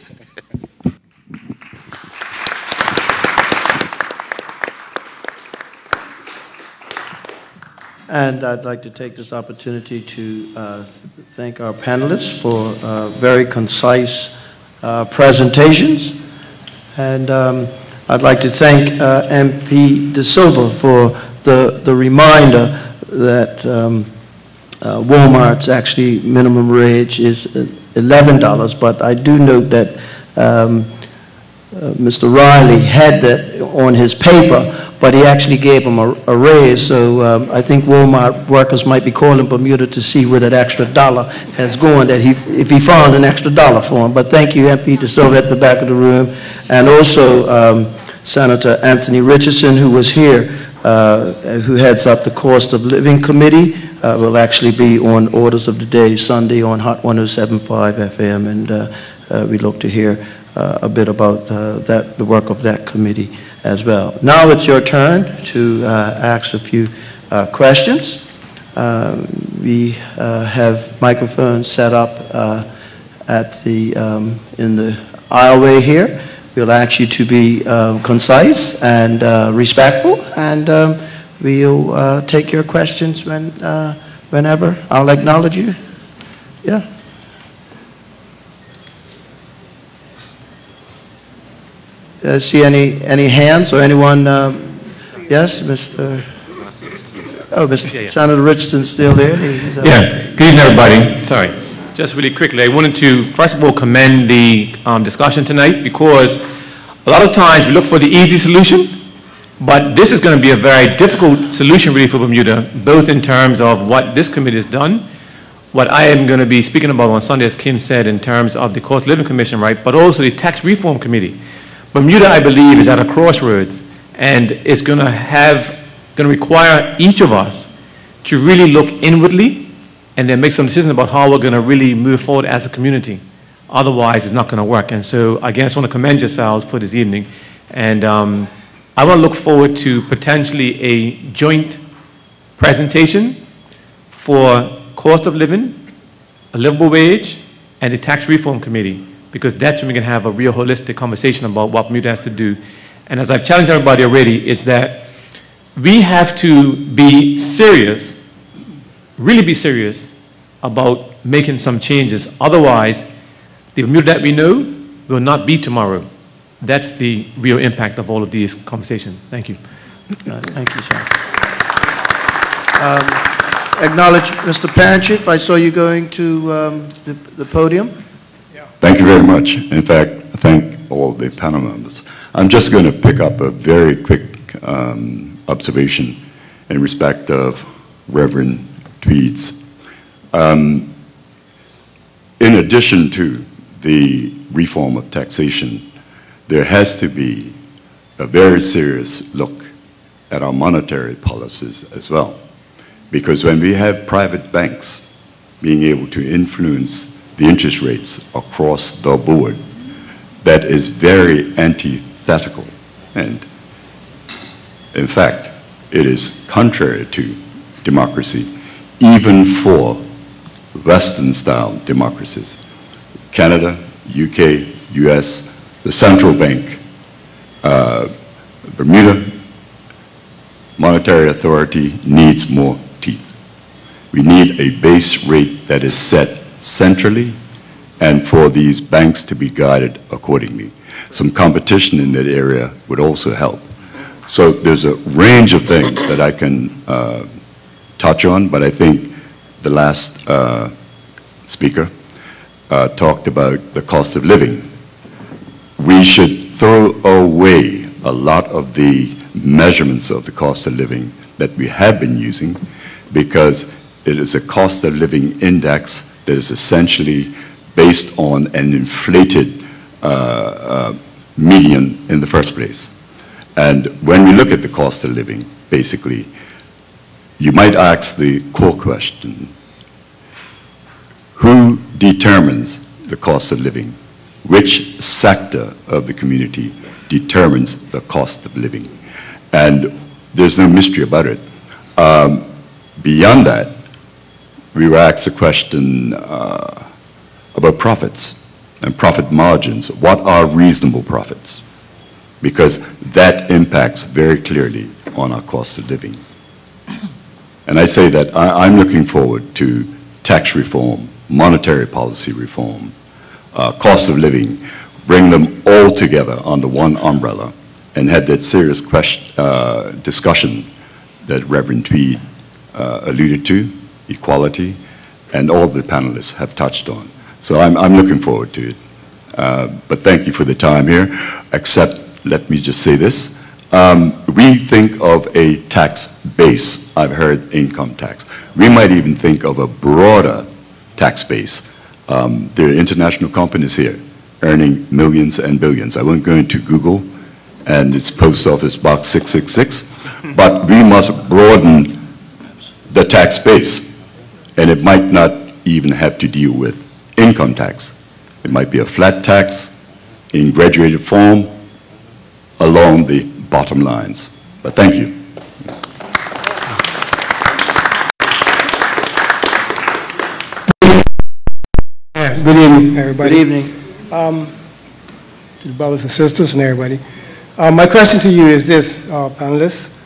And I'd like to take this opportunity to thank our panelists for very concise presentations. And I'd like to thank MP De Silva for the reminder that Walmart's actually minimum wage is $11, but I do note that Mr. Riley had that on his paper, but he actually gave him a raise, so I think Walmart workers might be calling Bermuda to see where that extra dollar has gone, that if he found an extra dollar for him. But thank you, MP De Silva at the back of the room, and also Senator Anthony Richardson, who was here, who heads up the Cost of Living Committee, will actually be on Orders of the Day Sunday on Hot 107.5 FM, and we look to hear a bit about the work of that committee as well. Now it's your turn to ask a few questions. We have microphones set up at the in the aisleway here. We'll ask you to be concise and respectful, and we'll take your questions whenever. I'll acknowledge you. Yeah. See any hands or anyone? Yes, Mr. Oh, Mr. Senator Richardson's still there. Yeah. Good evening, everybody. Sorry. Just really quickly, I wanted to first of all commend the discussion tonight, because a lot of times we look for the easy solution, but this is going to be a very difficult solution really for Bermuda, both in terms of what this committee has done, what I am going to be speaking about on Sunday, as Kim said, in terms of the Cost of Living Commission, right, but also the Tax Reform Committee. Bermuda, I believe, is at a crossroads, and it's going to require each of us to really look inwardly and then make some decisions about how we're going to really move forward as a community. Otherwise, it's not going to work. And so, again, I just want to commend yourselves for this evening. And I want to look forward to potentially a joint presentation for cost of living, a livable wage, and the Tax Reform Committee, because that's when we can have a real holistic conversation about what Bermuda has to do. And as I've challenged everybody already, it's that we have to be serious, really be serious about making some changes. Otherwise, the Bermuda that we know will not be tomorrow. That's the real impact of all of these conversations. Thank you. Thank you, sir. Acknowledge Mr. Parenchik. I saw you going to the podium. Thank you very much. In fact, thank all the panel members. I'm just going to pick up a very quick observation in respect of Reverend Tweed's. In addition to the reform of taxation, there has to be a very serious look at our monetary policies as well. Because when we have private banks being able to influence the interest rates across the board, that is very antithetical. And in fact, it is contrary to democracy, even for Western-style democracies. Canada, UK, US, the central bank, Bermuda, monetary authority needs more teeth. We need a base rate that is set centrally, and for these banks to be guided accordingly. Some competition in that area would also help. So there's a range of things that I can touch on, but I think the last speaker talked about the cost of living. We should throw away a lot of the measurements of the cost of living that we have been using, because it is a cost of living index that is essentially based on an inflated median in the first place. And when we look at the cost of living, basically, you might ask the core question, who determines the cost of living? Which sector of the community determines the cost of living? And there's no mystery about it. Beyond that, we were asked a question about profits and profit margins. What are reasonable profits? Because that impacts very clearly on our cost of living. And I say that I'm looking forward to tax reform, monetary policy reform, cost of living, bring them all together under one umbrella, and had that serious discussion that Reverend Tweed alluded to, equality, and all the panelists have touched on. So I'm looking forward to it. But thank you for the time here, except let me just say this. We think of a tax base. I've heard income tax. We might even think of a broader tax base. There are international companies here earning millions and billions. I won't go into Google and its post office box 666, but we must broaden the tax base. And it might not even have to deal with income tax. It might be a flat tax in graduated form along the bottom lines. But thank you. Good evening, everybody. Good evening. To the brothers and sisters and everybody. My question to you is this, panelists.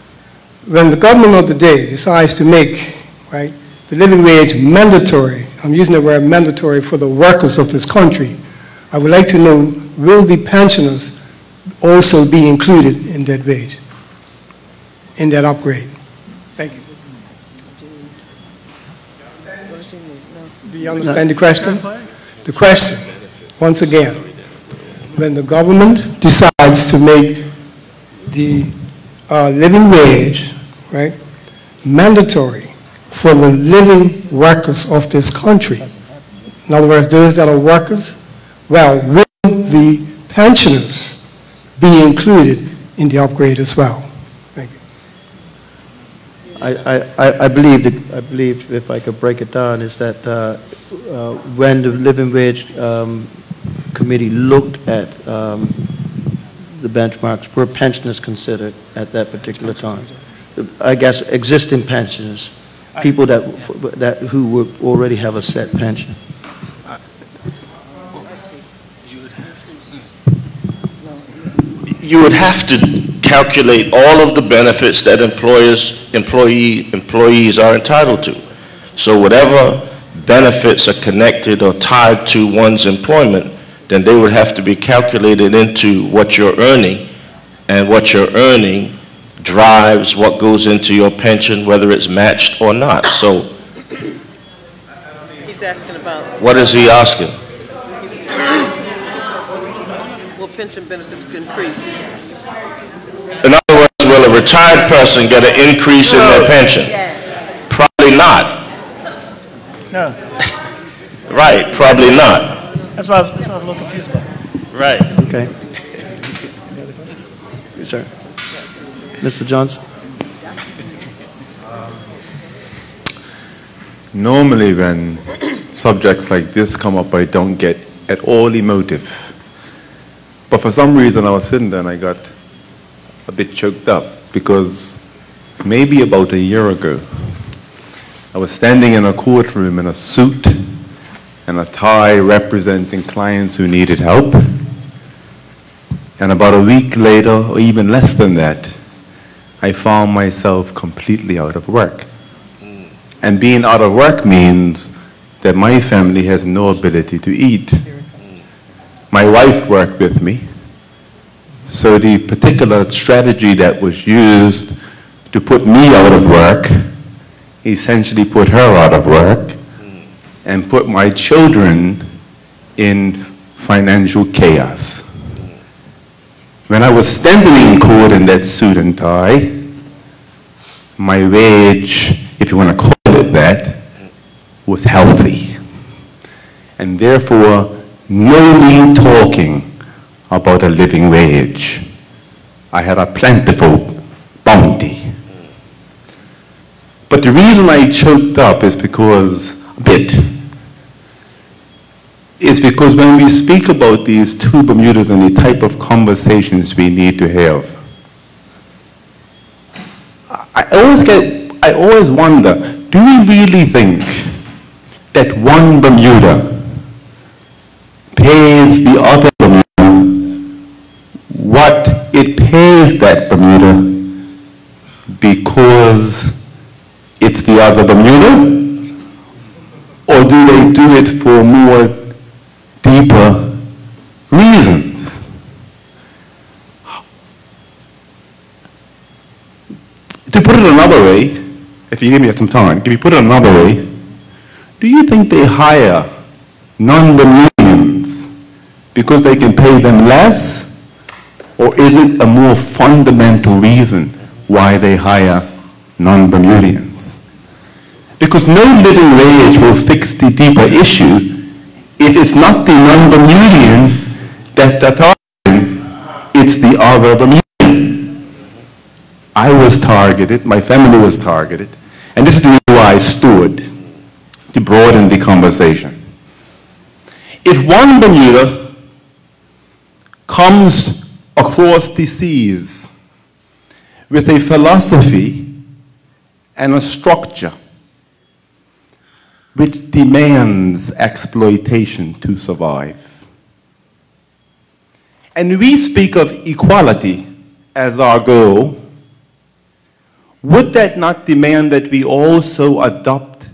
When the government of the day decides to make, right, the living wage mandatory, I'm using the word mandatory for the workers of this country, I would like to know, will the pensioners also be included in that wage, in that upgrade? Thank you. Do you understand the question? The question, once again, when the government decides to make the living wage, right, mandatory for the living workers of this country, in other words, those that are workers, well, will the pensioners be included in the upgrade as well? Thank you. I believe, if I could break it down, is that when the Living Wage Committee looked at the benchmarks, were pensioners considered at that particular time? I guess existing pensioners, people who would already have a set pension. You would have to calculate all of the benefits that employees are entitled to. So whatever benefits are connected or tied to one's employment, then they would have to be calculated into what you're earning, and what you're earning drives what goes into your pension, whether it's matched or not. So He's asking about, what is he asking? will pension benefits increase? In other words, will a retired person get an increase in their pension? Probably not. No. Right, probably not. That's what I was a little confused about. Right. Okay. Yes, sir. Mr. Johnson? Normally when subjects like this come up, I don't get at all emotive. But for some reason I was sitting there and I got a bit choked up, because maybe about a year ago, I was standing in a courtroom in a suit and a tie representing clients who needed help. And about a week later, or even less than that, I found myself completely out of work. And being out of work means that my family has no ability to eat. My wife worked with me. So the particular strategy that was used to put me out of work essentially put her out of work and put my children in financial chaos. When I was standing in court in that suit and tie, my wage, if you want to call it that, was healthy. And therefore, no me talking about a living wage. I had a plentiful bounty. But the reason I choked up is because when we speak about these two Bermudas and the type of conversations we need to have, I always wonder, do we really think that one Bermuda pays the other Bermuda what it pays that Bermuda because it's the other Bermuda? Or do they do it for more deeper reasons? To put it another way, if you give me some time, put it another way, do you think they hire non-Bermudians because they can pay them less? Or is it a more fundamental reason why they hire non-Bermudians? Because no living wage will fix the deeper issue if it's not the non-Bermudian that they're targeting, it's the other Bermudian. I was targeted, my family was targeted, and this is the reason why I stood to broaden the conversation. If one Bermuda comes across the seas with a philosophy and a structure which demands exploitation to survive, and we speak of equality as our goal, would that not demand that we also adopt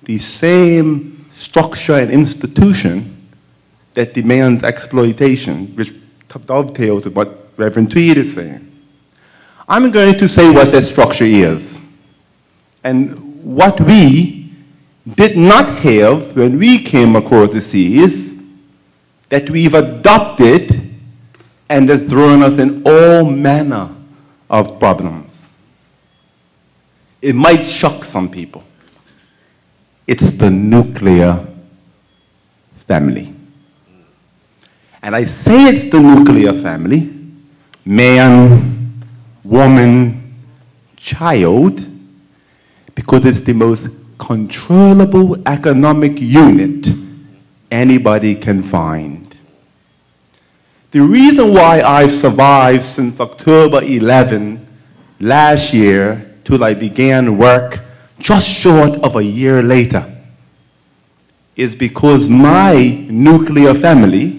the same structure and institution that demands exploitation, which dovetails with what Reverend Tweed is saying? I'm going to say what that structure is. And what we did not have when we came across the seas, that we've adopted and has thrown us in all manner of problems. It might shock some people. It's the nuclear family. And I say it's the nuclear family, man, woman, child, because it's the most controllable economic unit anybody can find. The reason why I've survived since October 11 last year till I began work just short of a year later is because my nuclear family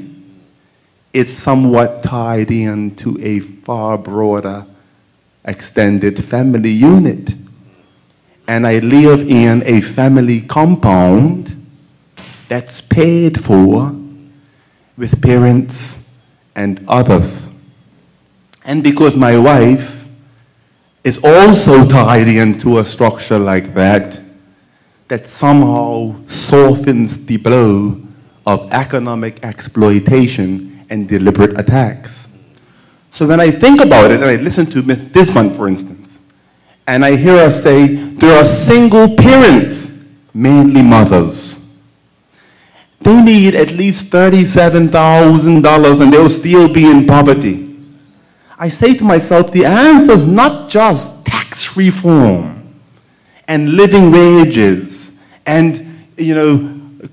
is somewhat tied into a far broader extended family unit. And I live in a family compound that's paid for with parents and others. And because my wife is also tied into a structure like that, that somehow softens the blow of economic exploitation and deliberate attacks. So when I think about it, and I listen to Ms. Dismond, for instance, and I hear her say, there are single parents, mainly mothers. They need at least $37,000 and they'll still be in poverty. I say to myself, the answer is not just tax reform and living wages and,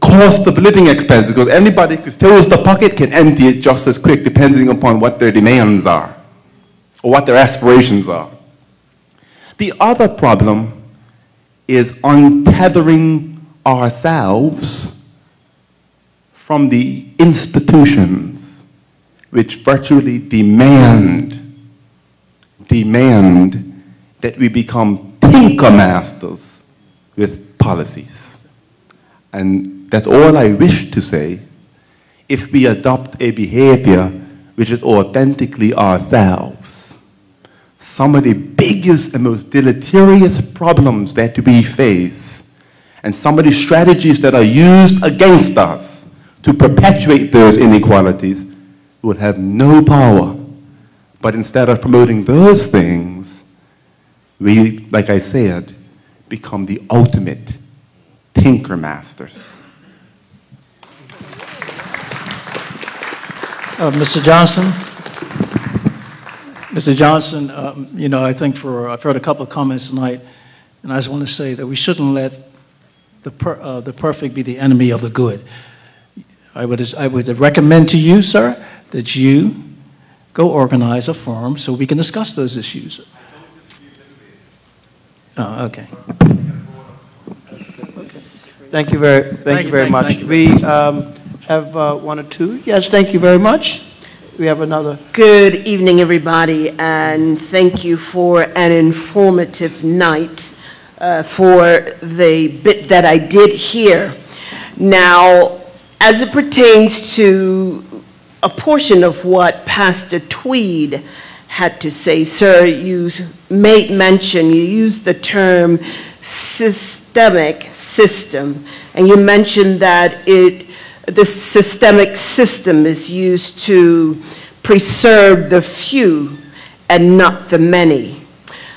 cost of living expenses, because anybody who fills the pocket can empty it just as quick depending upon what their demands are or what their aspirations are. The other problem is untethering ourselves from the institutions which virtually demand that we become tinker masters with policies. And that's all I wish to say. If we adopt a behavior which is authentically ourselves, some of the biggest and most deleterious problems that we face, and some of the strategies that are used against us to perpetuate those inequalities, will have no power. But instead of promoting those things, we, like I said, become the ultimate tinker masters. Mr. Johnson? Mr. Johnson, I think I've heard a couple of comments tonight, and I just want to say that we shouldn't let the perfect be the enemy of the good. I would recommend to you, sir, that you go organize a forum so we can discuss those issues. Oh, okay. Thank you very much. We have one or two. Yes, thank you very much. We have another. Good evening, everybody, and thank you for an informative night for the bit that I did hear. Now, as it pertains to a portion of what Pastor Tweed had to say, sir, you made mention, you used the term systemic system, and you mentioned that the systemic system is used to preserve the few and not the many.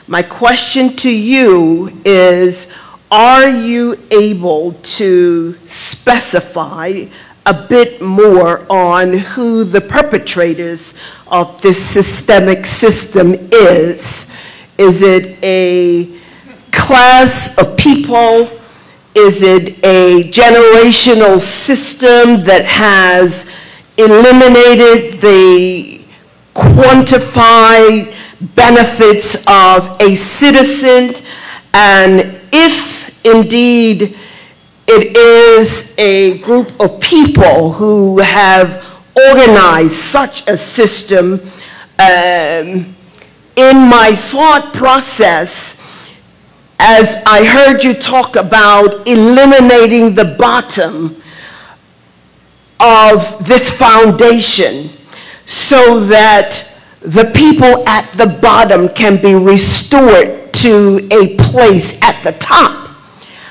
My question to you is, are you able to specify a bit more on who the perpetrators of this systemic system is? Is it a class of people? Is it a generational system that has eliminated the quantified benefits of a citizen? And if indeed it is a group of people who have organized such a system, in my thought process, as I heard you talk about eliminating the bottom of this foundation so that the people at the bottom can be restored to a place at the top,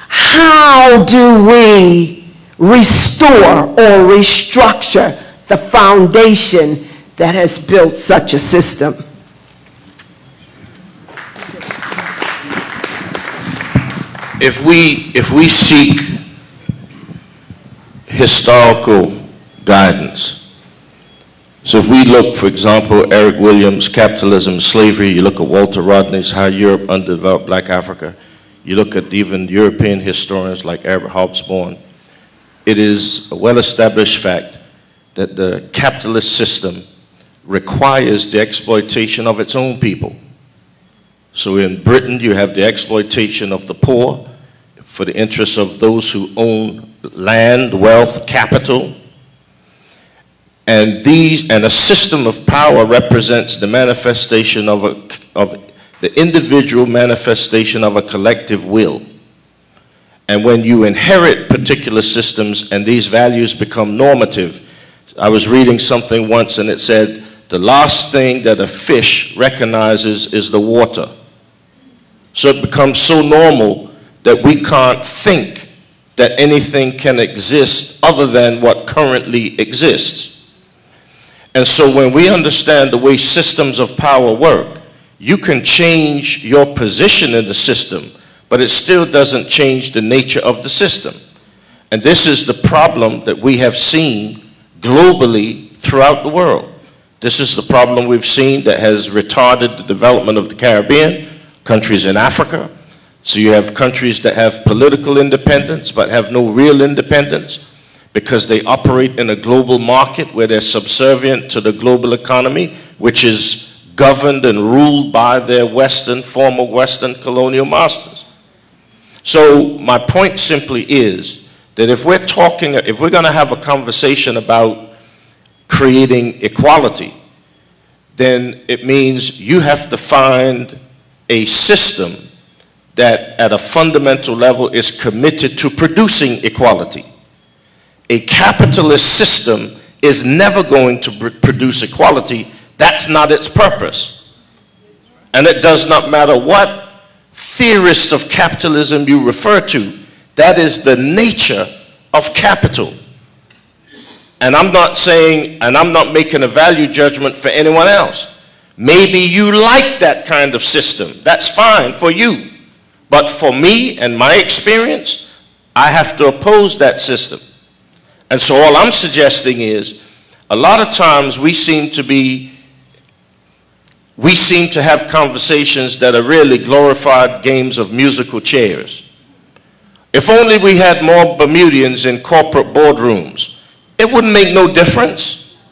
how do we restore or restructure the foundation that has built such a system? If we seek historical guidance, so if we look, for example, Eric Williams' Capitalism and Slavery, you look at Walter Rodney's How Europe Underdeveloped Black Africa, you look at even European historians like Albert Hobsbawm, it is a well-established fact that the capitalist system requires the exploitation of its own people. So in Britain, you have the exploitation of the poor for the interests of those who own land, wealth, capital. And a system of power represents the manifestation of the individual manifestation of a collective will. And when you inherit particular systems and these values become normative, I was reading something once and it said, the last thing that a fish recognizes is the water. So it becomes so normal that we can't think that anything can exist other than what currently exists. And so when we understand the way systems of power work, you can change your position in the system, but it still doesn't change the nature of the system. And this is the problem that we have seen globally throughout the world. This is the problem we've seen that has retarded the development of the Caribbean, countries in Africa. So you have countries that have political independence but have no real independence because they operate in a global market where they're subservient to the global economy, which is governed and ruled by their former Western colonial masters. So my point simply is that if we're going to have a conversation about creating equality, then it means you have to find a system that at a fundamental level is committed to producing equality. A capitalist system is never going to produce equality. That's not its purpose. And it does not matter what theorist of capitalism you refer to, that is the nature of capital. And I'm not saying, and I'm not making a value judgment for anyone else. Maybe you like that kind of system. That's fine for you. But for me and my experience, I have to oppose that system. And so all I'm suggesting is, a lot of times we seem to have conversations that are really glorified games of musical chairs. If only we had more Bermudians in corporate boardrooms, it wouldn't make no difference.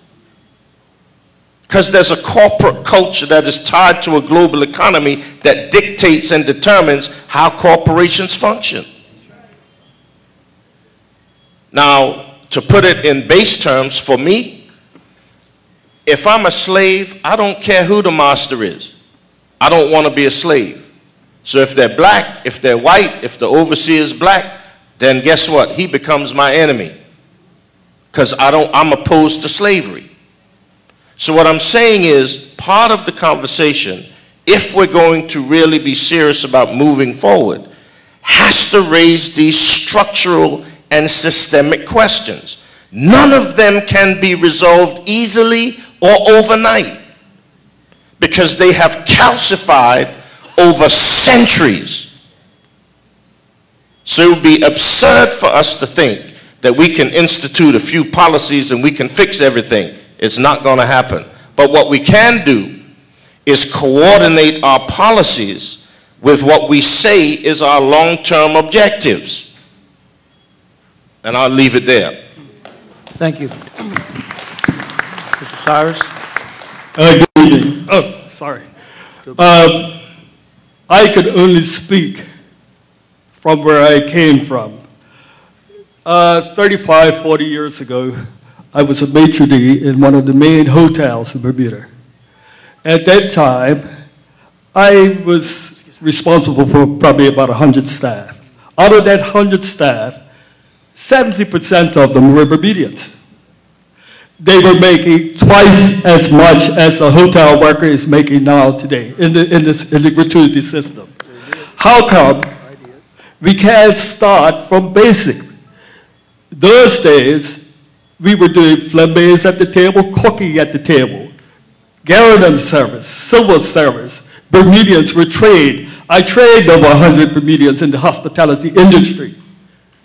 Because there's a corporate culture that is tied to a global economy that dictates and determines how corporations function. Now, to put it in base terms, for me, if I'm a slave, I don't care who the master is. I don't want to be a slave. So if they're black, if they're white, if the overseer is black, then guess what? He becomes my enemy. Because I'm opposed to slavery. So what I'm saying is, part of the conversation, if we're going to really be serious about moving forward, has to raise these structural and systemic questions. None of them can be resolved easily or overnight, because they have calcified over centuries. So it would be absurd for us to think that we can institute a few policies and we can fix everything. It's not going to happen. But what we can do is coordinate our policies with what we say is our long-term objectives. And I'll leave it there. Thank you. Mr. Cyrus? Good evening. Oh, sorry. I could only speak from where I came from. 35, 40 years ago, I was a maitre d' in one of the main hotels in Bermuda. At that time, I was responsible for probably about 100 staff. Out of that 100 staff, 70% of them were Bermudians. They were making twice as much as a hotel worker is making now today in the gratuity system. How come we can't start from basic? Those days, we were doing flambés at the table, cooking at the table, garden service, silver service. Bermudians were trained. I trained over 100 Bermudians in the hospitality industry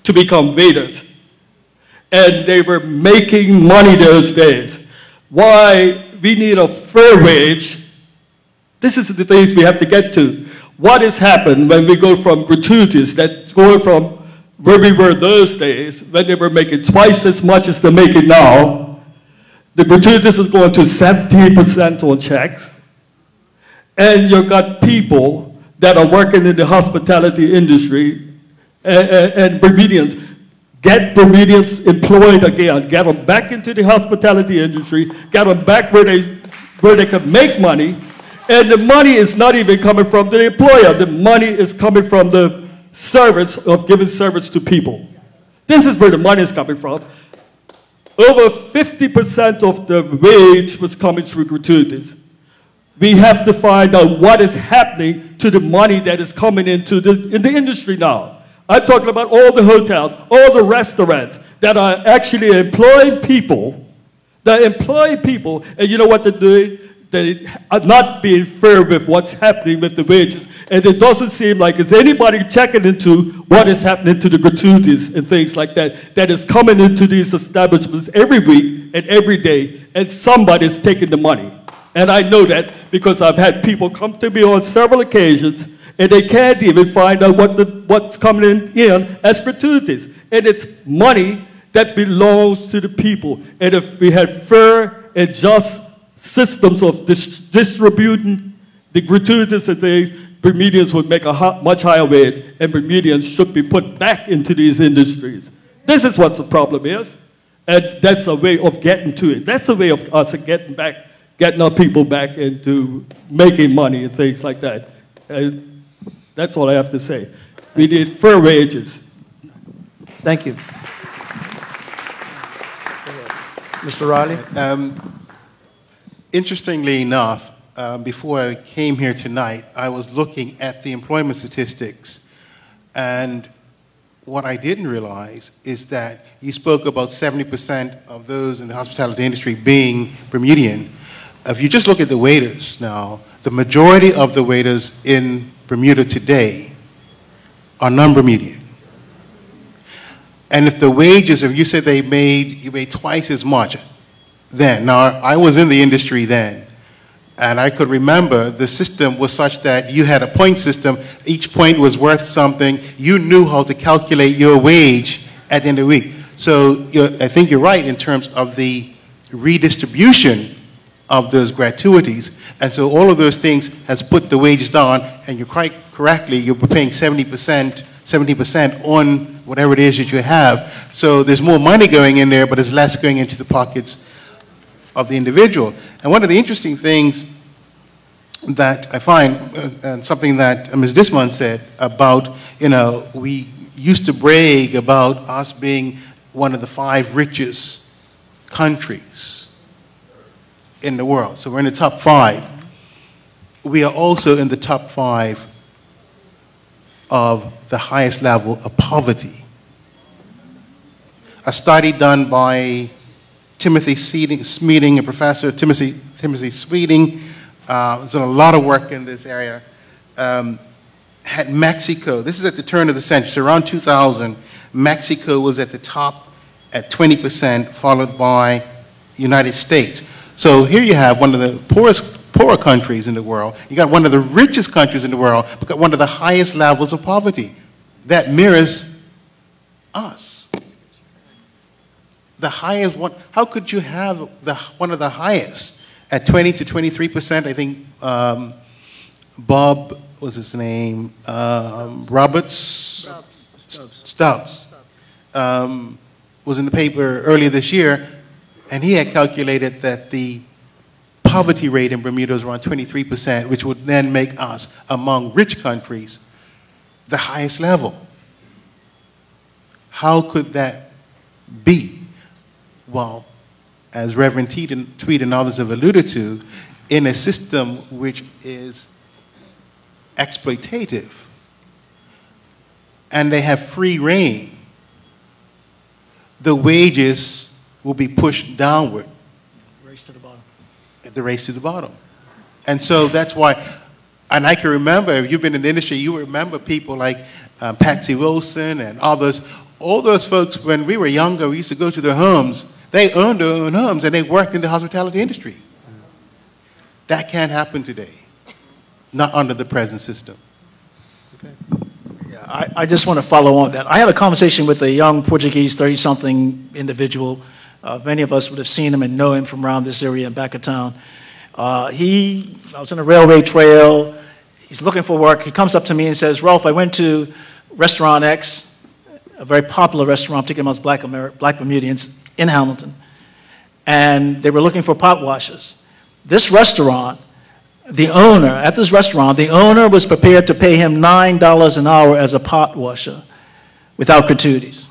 to become waiters. And they were making money those days. Why we need a fair wage, this is the things we have to get to. What has happened when we go from gratuities, that's going from where we were those days, when they were making twice as much as they're making now, the gratuities is going to 17% on checks. And you've got people that are working in the hospitality industry, and Bermudians, get Bermudians employed again, get them back into the hospitality industry, get them back where they can make money, and the money is not even coming from the employer, the money is coming from the service of giving service to people. This is where the money is coming from. Over 50% of the wage was coming through gratuities. We have to find out what is happening to the money that is coming into in the industry now. I'm talking about all the hotels, all the restaurants that are actually employing people. They're employing people, and you know what they're doing? They are not being fair with what's happening with the wages. And it doesn't seem like it's anybody checking into what is happening to the gratuities and things like that, that is coming into these establishments every week and every day, and somebody's taking the money. And I know that because I've had people come to me on several occasions, and they can't even find out what's coming in as gratuities. And it's money that belongs to the people. And if we had fair and just systems of distributing the gratuities and things, Bermudians would make a much higher wage, and Bermudians should be put back into these industries. This is what the problem is, and that's a way of getting to it. That's a way of us getting our people back into making money and things like that. And that's all I have to say. We need fair wages. Thank you. Mr. Riley? Interestingly enough, before I came here tonight, I was looking at the employment statistics, and what I didn't realize is that you spoke about 70% of those in the hospitality industry being Bermudian. If you just look at the waiters now, the majority of the waiters in Bermuda today are non-Bermudian. And if the wages, if you said you made twice as much, then. Now, I was in the industry then, and I could remember the system was such that you had a point system. Each point was worth something. You knew how to calculate your wage at the end of the week. So I think you're right in terms of the redistribution of those gratuities. And so all of those things has put the wages down, and you're quite correctly, you're paying 70% on whatever it is that you have. So there's more money going in there, but there's less going into the pockets of the individual. And one of the interesting things that I find, and something that Ms. Disman said about, we used to brag about us being one of the 5 richest countries in the world. So we're in the top 5. We are also in the top 5 of the highest level of poverty. A study done by Timothy Smeating, a professor, Timothy Smeating, has done a lot of work in this area, had Mexico, this is at the turn of the century, so around 2000, Mexico was at the top at 20%, followed by United States. So here you have one of the poorer countries in the world. You got one of the richest countries in the world, but got one of the highest levels of poverty. That mirrors us. The highest one, how could you have one of the highest at 20 to 23%? I think Bob, what's his name? Stubbs. Was in the paper earlier this year, and he had calculated that the poverty rate in Bermuda is around 23%, which would then make us, among rich countries, the highest level. How could that be? Well, as Reverend Tweed and others have alluded to, in a system which is exploitative, and they have free reign, the wages will be pushed downward. Race to the bottom. The race to the bottom. And so that's why, and I can remember, if you've been in the industry, you remember people like Patsy Wilson and others. All those folks, when we were younger, we used to go to their homes. They owned their own homes, and they worked in the hospitality industry. That can't happen today, not under the present system. Okay. I just want to follow on that. I had a conversation with a young Portuguese 30-something individual. Many of us would have seen him and know him from around this area and back of town. I was in a railway trail. He's looking for work. He comes up to me and says, Ralph, I went to Restaurant X, a very popular restaurant, particularly amongst black Bermudians in Hamilton, and they were looking for pot washers. This restaurant, the owner was prepared to pay him $9 an hour as a pot washer without gratuities.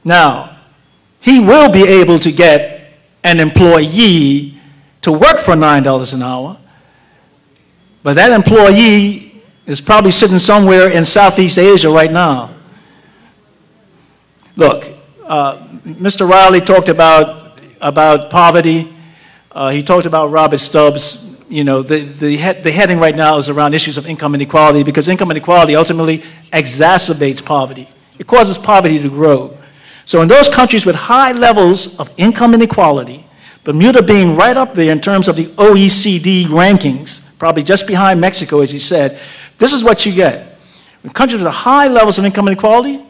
Now, he will be able to get an employee to work for $9 an hour, but that employee is probably sitting somewhere in Southeast Asia right now. Look, Mr. Riley talked about poverty. He talked about Robert Stubbs. You know, the heading right now is around issues of income inequality, because income inequality ultimately exacerbates poverty. It causes poverty to grow. So in those countries with high levels of income inequality, Bermuda being right up there in terms of the OECD rankings, probably just behind Mexico, as he said, this is what you get. In countries with high levels of income inequality,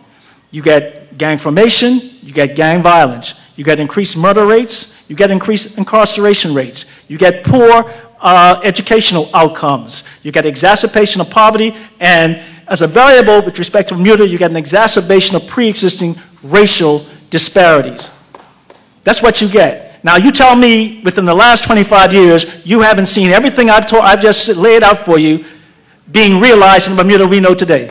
you get gang formation, you get gang violence, you get increased murder rates, you get increased incarceration rates, you get poor educational outcomes, you get exacerbation of poverty, and as a variable with respect to Bermuda, you get an exacerbation of pre-existing racial disparities. That's what you get. Now, you tell me within the last 25 years, you haven't seen everything I've just laid out for you being realized in Bermuda we know today.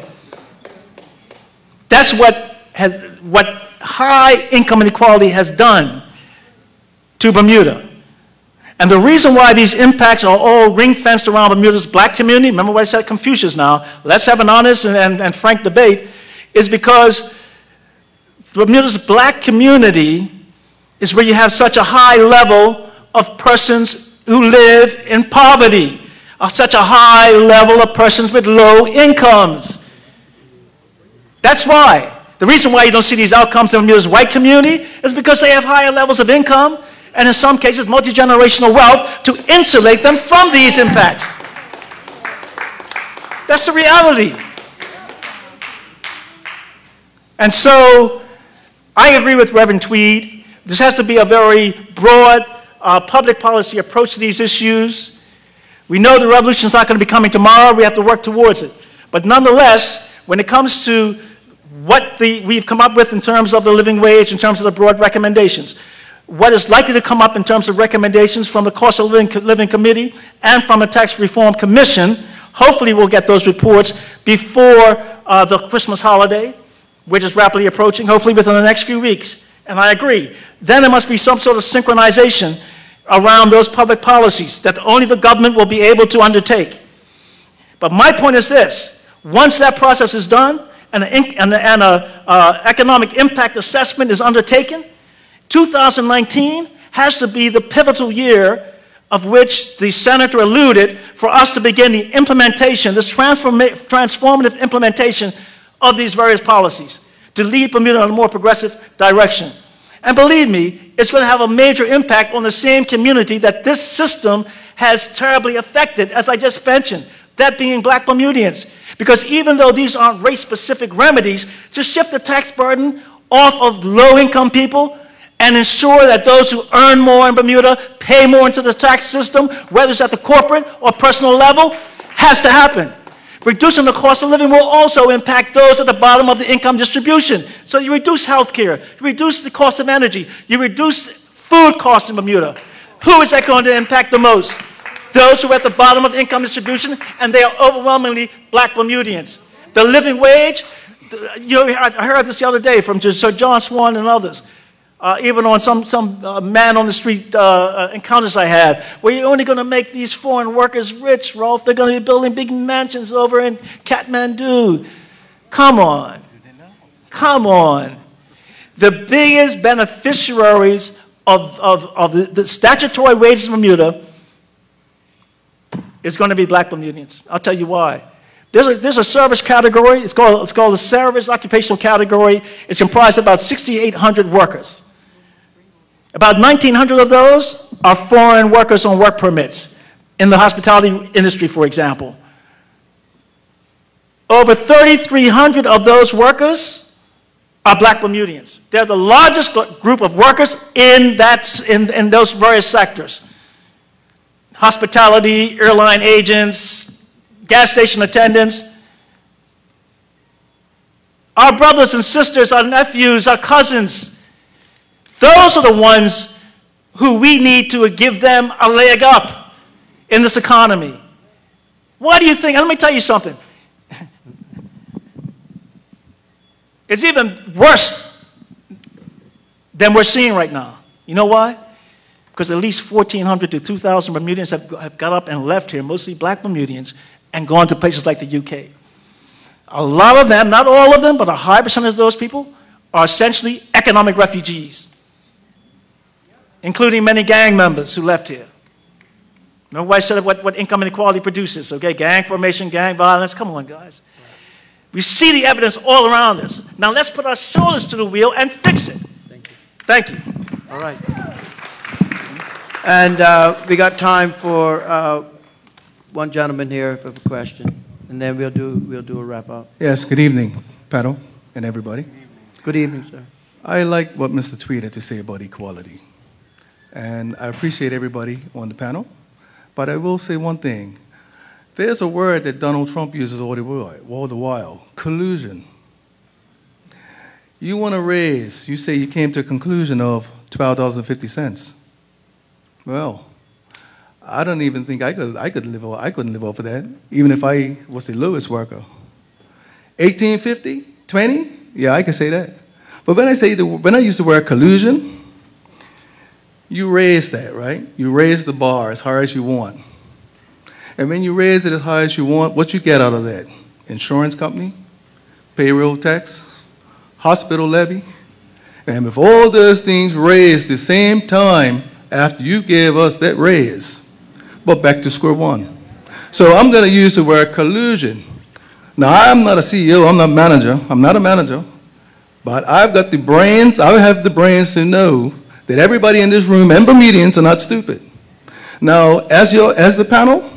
That's what high income inequality has done to Bermuda. And the reason why these impacts are all ring-fenced around Bermuda's black community, remember what I said, Confucius now, let's have an honest and frank debate, is because Bermuda's black community is where you have such a high level of persons who live in poverty, such a high level of persons with low incomes. That's why. The reason why you don't see these outcomes in Bermuda's white community is because they have higher levels of income and in some cases multi-generational wealth to insulate them from these impacts. That's the reality. And so I agree with Reverend Tweed. This has to be a very broad public policy approach to these issues. We know the revolution is not going to be coming tomorrow. We have to work towards it. But nonetheless, when it comes to what we've come up with in terms of the living wage, in terms of the broad recommendations, what is likely to come up in terms of recommendations from the Cost of Living Committee and from the Tax Reform Commission, hopefully we'll get those reports before the Christmas holiday, which is rapidly approaching, hopefully within the next few weeks. And I agree. Then there must be some sort of synchronization around those public policies that only the government will be able to undertake. But my point is this: once that process is done and an economic impact assessment is undertaken, 2019 has to be the pivotal year of which the senator alluded for us to begin the implementation, this transformative implementation of these various policies to lead Bermuda in a more progressive direction. And believe me, it's going to have a major impact on the same community that this system has terribly affected, as I just mentioned, that being black Bermudians. Because even though these aren't race-specific remedies, to shift the tax burden off of low-income people and ensure that those who earn more in Bermuda pay more into the tax system, whether it's at the corporate or personal level, has to happen. Reducing the cost of living will also impact those at the bottom of the income distribution. So you reduce health care, you reduce the cost of energy, you reduce food costs in Bermuda. Who is that going to impact the most? Those who are at the bottom of the income distribution, and they are overwhelmingly black Bermudians. The living wage, I heard this the other day from Sir John Swan and others, even on some man on the street encounters I had, where you're only going to make these foreign workers rich, Rolf. They're going to be building big mansions over in Kathmandu. Come on. Come on. The biggest beneficiaries of the statutory wages in Bermuda is going to be black Bermudians. I'll tell you why. There's a service category. It's called the service occupational category. It's comprised of about 6,800 workers. About 1,900 of those are foreign workers on work permits in the hospitality industry, for example. Over 3,300 of those workers are black Bermudians. They're the largest group of workers in those various sectors. Hospitality, airline agents, gas station attendants. Our brothers and sisters, our nephews, our cousins, those are the ones who we need to give them a leg up in this economy. What do you think? Let me tell you something. It's even worse than we're seeing right now. You know why? Because at least 1,400 to 2,000 Bermudians have got up and left here, mostly black Bermudians, and gone to places like the UK. A lot of them, not all of them, but a high percentage of those people are essentially economic refugees, including many gang members who left here. Remember what I said what income inequality produces, okay? Gang formation, gang violence, come on, guys. We see the evidence all around us. Now let's put our shoulders to the wheel and fix it. Thank you. All right. And we got time for one gentleman here with a question, and then we'll do a wrap up. Yes, good evening, panel and everybody. Good evening, sir. I like what Mr. Tweed had to say about equality. And I appreciate everybody on the panel. But I will say one thing. There's a word that Donald Trump uses all the while, collusion. You want to raise, you say you came to a conclusion of $12.50. Well, I don't even think I couldn't live off of that, even if I was the lowest worker. $18.50, 20? Yeah, I can say that. But when I use the word collusion, you raise that, right? You raise the bar as high as you want. And when you raise it as high as you want, what you get out of that? Insurance company, payroll tax, hospital levy. And if all those things raise the same time after you gave us that raise, but back to square one. So I'm going to use the word collusion. Now, I'm not a CEO, I'm not a manager, But I've got the brains, I have the brains to know that everybody in this room and Bermudians are not stupid. Now, as the panel,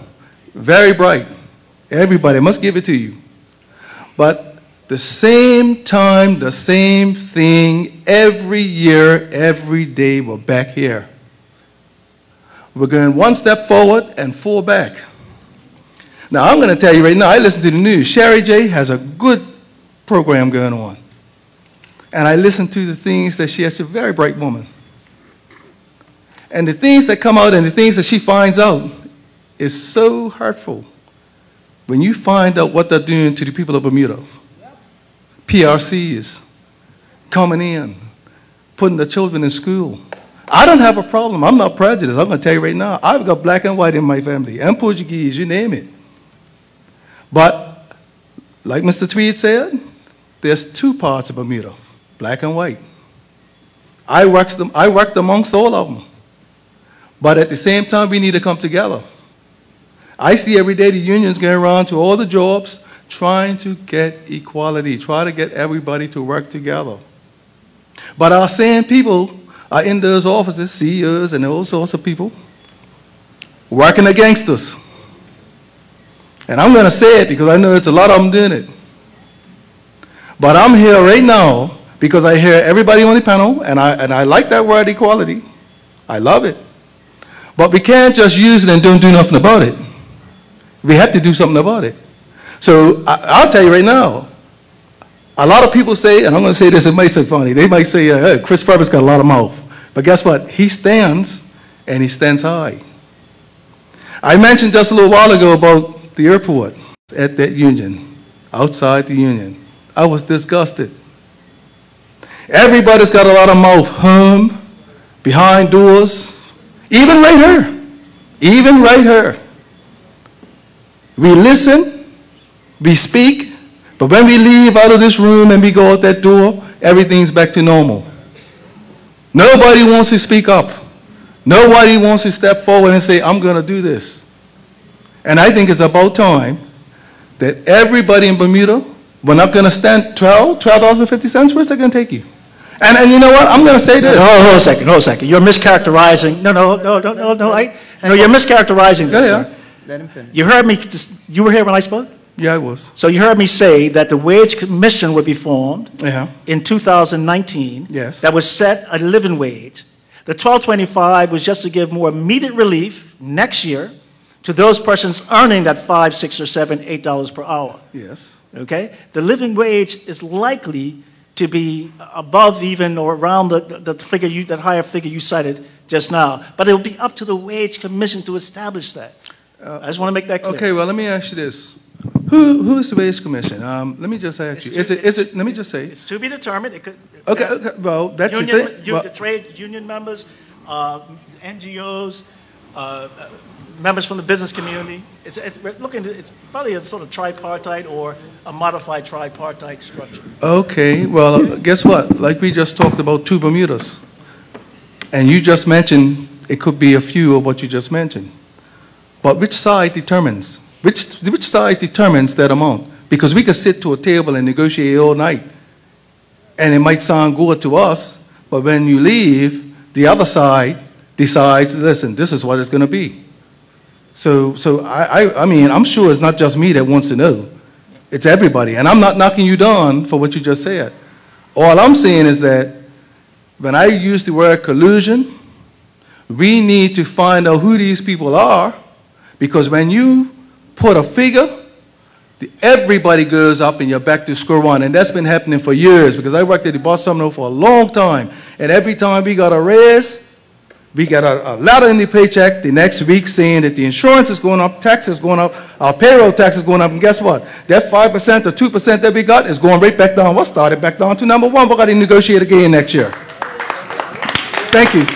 very bright. Everybody, I must give it to you. But the same time, the same thing, every year, every day, we're back here. We're going one step forward and 4 back. Now, I'm going to tell you right now, I listen to the news. Sherry J has a good program going on. And I listen to the things that she has, a very bright woman. And the things that come out and the things that she finds out is so hurtful when you find out what they're doing to the people of Bermuda. PRCs coming in, putting the children in school. I don't have a problem. I'm not prejudiced. I'm going to tell you right now. I've got black and white in my family, and Portuguese, you name it. But, like Mr. Tweed said, there's 2 parts of Bermuda, black and white. I worked amongst all of them. But at the same time, we need to come together. I see every day the unions going around to all the jobs trying to get equality, try to get everybody to work together. But our same people are in those offices, CEOs and all sorts of people, working against us. And I'm going to say it because I know it's a lot of them doing it. But I'm here right now because I hear everybody on the panel, and I like that word equality. I love it. But we can't just use it and don't do nothing about it. We have to do something about it. So I'll tell you right now, a lot of people say, and I'm going to say this, it might feel funny, they might say, hey, Chris Purvis got a lot of mouth. But guess what? He stands, and he stands high. I mentioned just a little while ago about the airport at that union, outside the union. I was disgusted. Everybody's got a lot of mouth, behind doors, even right here. Even right here. We listen, we speak, but when we leave out of this room and we go out that door, everything's back to normal. Nobody wants to speak up. Nobody wants to step forward and say, I'm going to do this. And I think it's about time that everybody in Bermuda, we're not going to stand $12.50. Where's that going to take you? And you know what? I'm going to say this. Hold a second. You're mischaracterizing. No. You're mischaracterizing this. Yeah. Let him finish. You heard me, you were here when I spoke? Yeah, I was. So you heard me say that the wage commission would be formed Yeah. in 2019. Yes. That was set a living wage. The 1225 was just to give more immediate relief next year to those persons earning that $5, $6, or $7, $8 per hour. Yes. Okay? The living wage is likely to be above even or around the figure that higher figure you cited just now. But it will be up to the wage commission to establish that. I just want to make that clear. Okay, well, let me ask you this. Who is the wage commission? Let me just ask you. Let me just say. It's to be determined. It could, Okay, well, that's union, the thing. the trade union members, NGOs, members from the business community. It's probably a sort of tripartite or a modified tripartite structure. Okay, well, guess what? Like we just talked about 2 Bermudas. And you just mentioned it could be a few of what you just mentioned. But which side determines? Which side determines that amount? Because we could sit to a table and negotiate all night, and it might sound good to us, but when you leave, the other side decides, listen, this is what it's going to be. So I mean, I'm sure it's not just me that wants to know. It's everybody. And I'm not knocking you down for what you just said. All I'm saying is that when I use the word collusion, we need to find out who these people are, because when you put a figure, everybody goes up and you're back to square one. And that's been happening for years, because I worked at the bus terminal for a long time. And every time we got a raise, we got a letter in the paycheck the next week saying that the insurance is going up, tax is going up, our payroll tax is going up, and guess what? That 5% or 2% that we got is going right back down. What started back down to number 1? We're going to negotiate again next year. Thank you.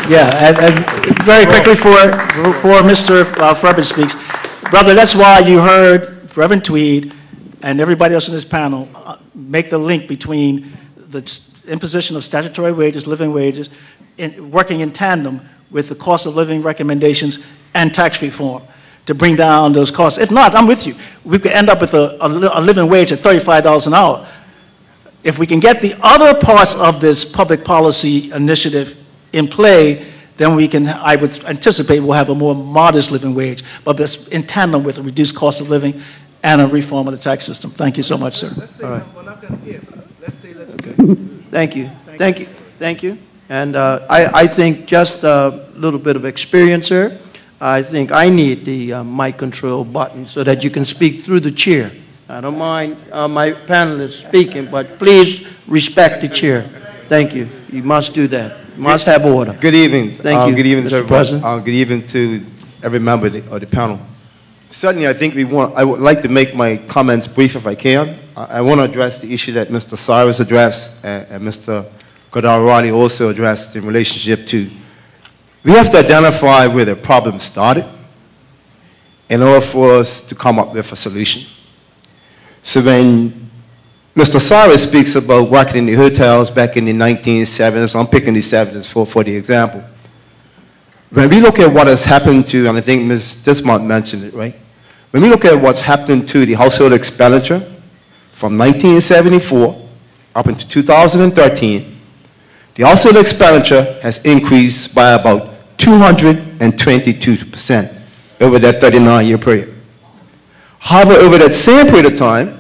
Yeah, and very quickly before Mr. Furbis speaks, brother, that's why you heard Reverend Tweed and everybody else in this panel make the link between the imposition of statutory wages, living wages, working in tandem with the cost of living recommendations and tax reform to bring down those costs. If not, I'm with you. We could end up with a living wage at $35 an hour. If we can get the other parts of this public policy initiative in play, then we can, I would anticipate we'll have a more modest living wage, but it's in tandem with a reduced cost of living and a reform of the tax system. Thank you so much, sir. All right. Thank you. Thank you. Thank you. And I think just a little bit of experience here. I think I need the mic control button so that you can speak through the chair. I don't mind my panelists speaking, but please respect the chair. Thank you. You must do that. You must have order. Good evening. Thank you, good evening, Mr. President. Good evening to every member of the panel. Certainly, I think I would like to make my comments brief if I can. I want to address the issue that Mr. Cyrus addressed and Mr. Godarwani also addressed in relationship to, we have to identify where the problem started in order for us to come up with a solution. So when Mr. Cyrus speaks about working in the hotels back in the 1970s, I'm picking the 70s for the example. When we look at what has happened to, and I think Ms. Dismont mentioned it, right? When we look at what's happened to the household expenditure from 1974 up into 2013, the household expenditure has increased by about 222% over that 39-year period. However, over that same period of time,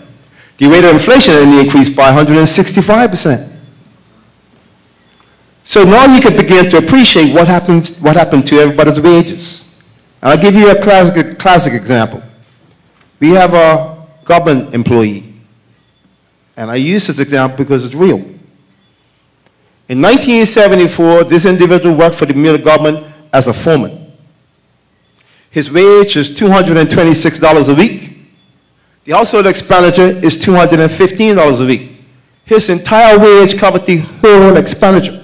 the rate of inflation only increased by 165%. So now you can begin to appreciate what happened to everybody's wages. And I'll give you a classic example. We have a government employee, and I use this example because it's real. In 1974, this individual worked for the Bermuda government as a foreman. His wage is $226 a week. The household expenditure is $215 a week. His entire wage covered the whole expenditure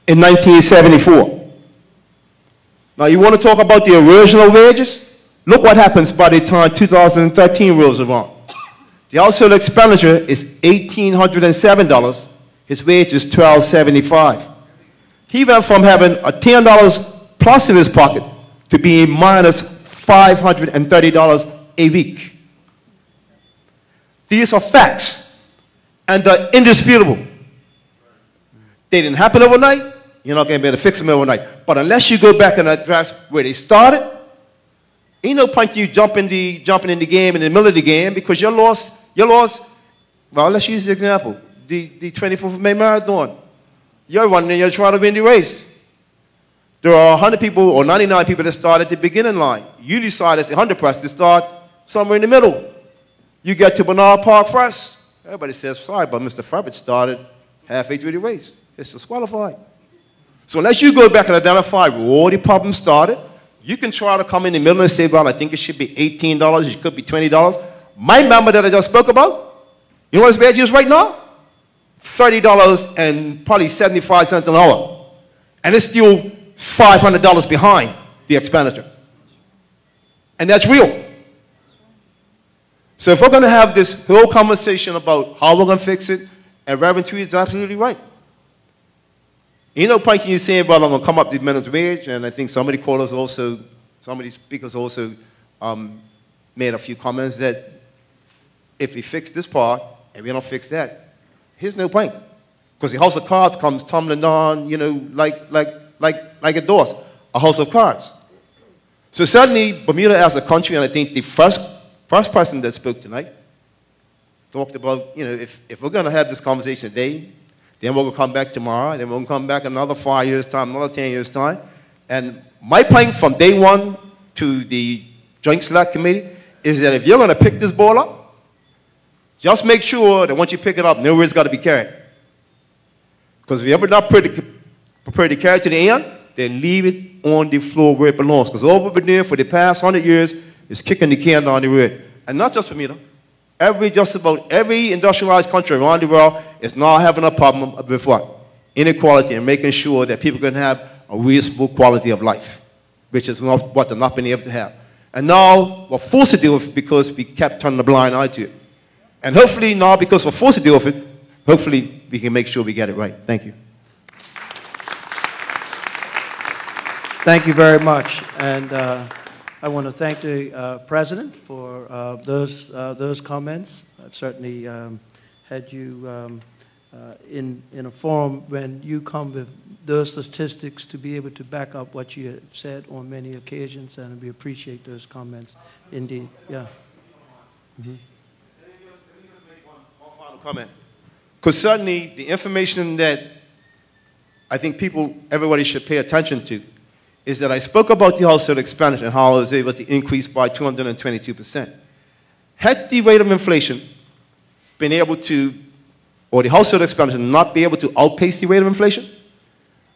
in 1974. Now, you want to talk about the original wages? Look what happens by the time 2013 rolls around. The household expenditure is $1,807. His wage is $1,275. He went from having a $10 plus in his pocket to being minus $530 a week. These are facts, and they're indisputable. They didn't happen overnight. You're not going to be able to fix them overnight. But unless you go back and address where they started, ain't no point in you jumping in the game in the middle of the game because you're lost. Well, let's use the example. The 24th of May Marathon. You're running and you're trying to win the race. There are 100 people or 99 people that start at the beginning line. You decide as the 100 person to start somewhere in the middle. You get to Bernard Park first. Everybody says, sorry, but Mr. Furbett started halfway through the race. It's disqualified. So unless you go back and identify where all the problems started, you can try to come in the middle and say, well, I think it should be $18, it could be $20. My member that I just spoke about, you know what his wage is right now? $30 and probably 75 cents an hour. And it's still $500 behind the expenditure. And that's real. So if we're going to have this whole conversation about how we're going to fix it, and Reverend Tweed is absolutely right. You know, point you saying, well, I'm going to come up with the minimum wage, and I think somebody called us also, somebody speakers also made a few comments that if we fix this part and we don't fix that, here's no point. Because the house of cards comes tumbling down, you know, like a doors, a house of cards. So certainly, Bermuda as a country, and I think the first person that spoke tonight talked about, you know, if we're going to have this conversation today, then we're going to come back tomorrow, and then we're going to come back another 5 years' time, another 10 years' time. And my point from day one to the Joint Select Committee is that if you're going to pick this ball up, just make sure that once you pick it up, nowhere's got to be carried. Because if you're ever not prepared to carry it to the end, then leave it on the floor where it belongs. Because all we've been doing for the past 100 years is kicking the can down the road. And not just Bermuda. Just about every industrialized country around the world is now having a problem with what? Inequality, and making sure that people can have a reasonable quality of life, which is what they're not been able to have. And now we're forced to deal with it because we kept turning a blind eye to it. And hopefully now, because we're forced to deal with it, hopefully we can make sure we get it right. Thank you. Thank you very much. And I want to thank the President for those comments. Certainly had you in a forum when you come with those statistics to be able to back up what you have said on many occasions, and we appreciate those comments indeed. Yeah. One final comment. Because certainly the information that I think everybody should pay attention to is that I spoke about the household expenditure and how I was able to increase by 222%. Had the rate of inflation been able to, or the household expenditure not be able to outpace the rate of inflation,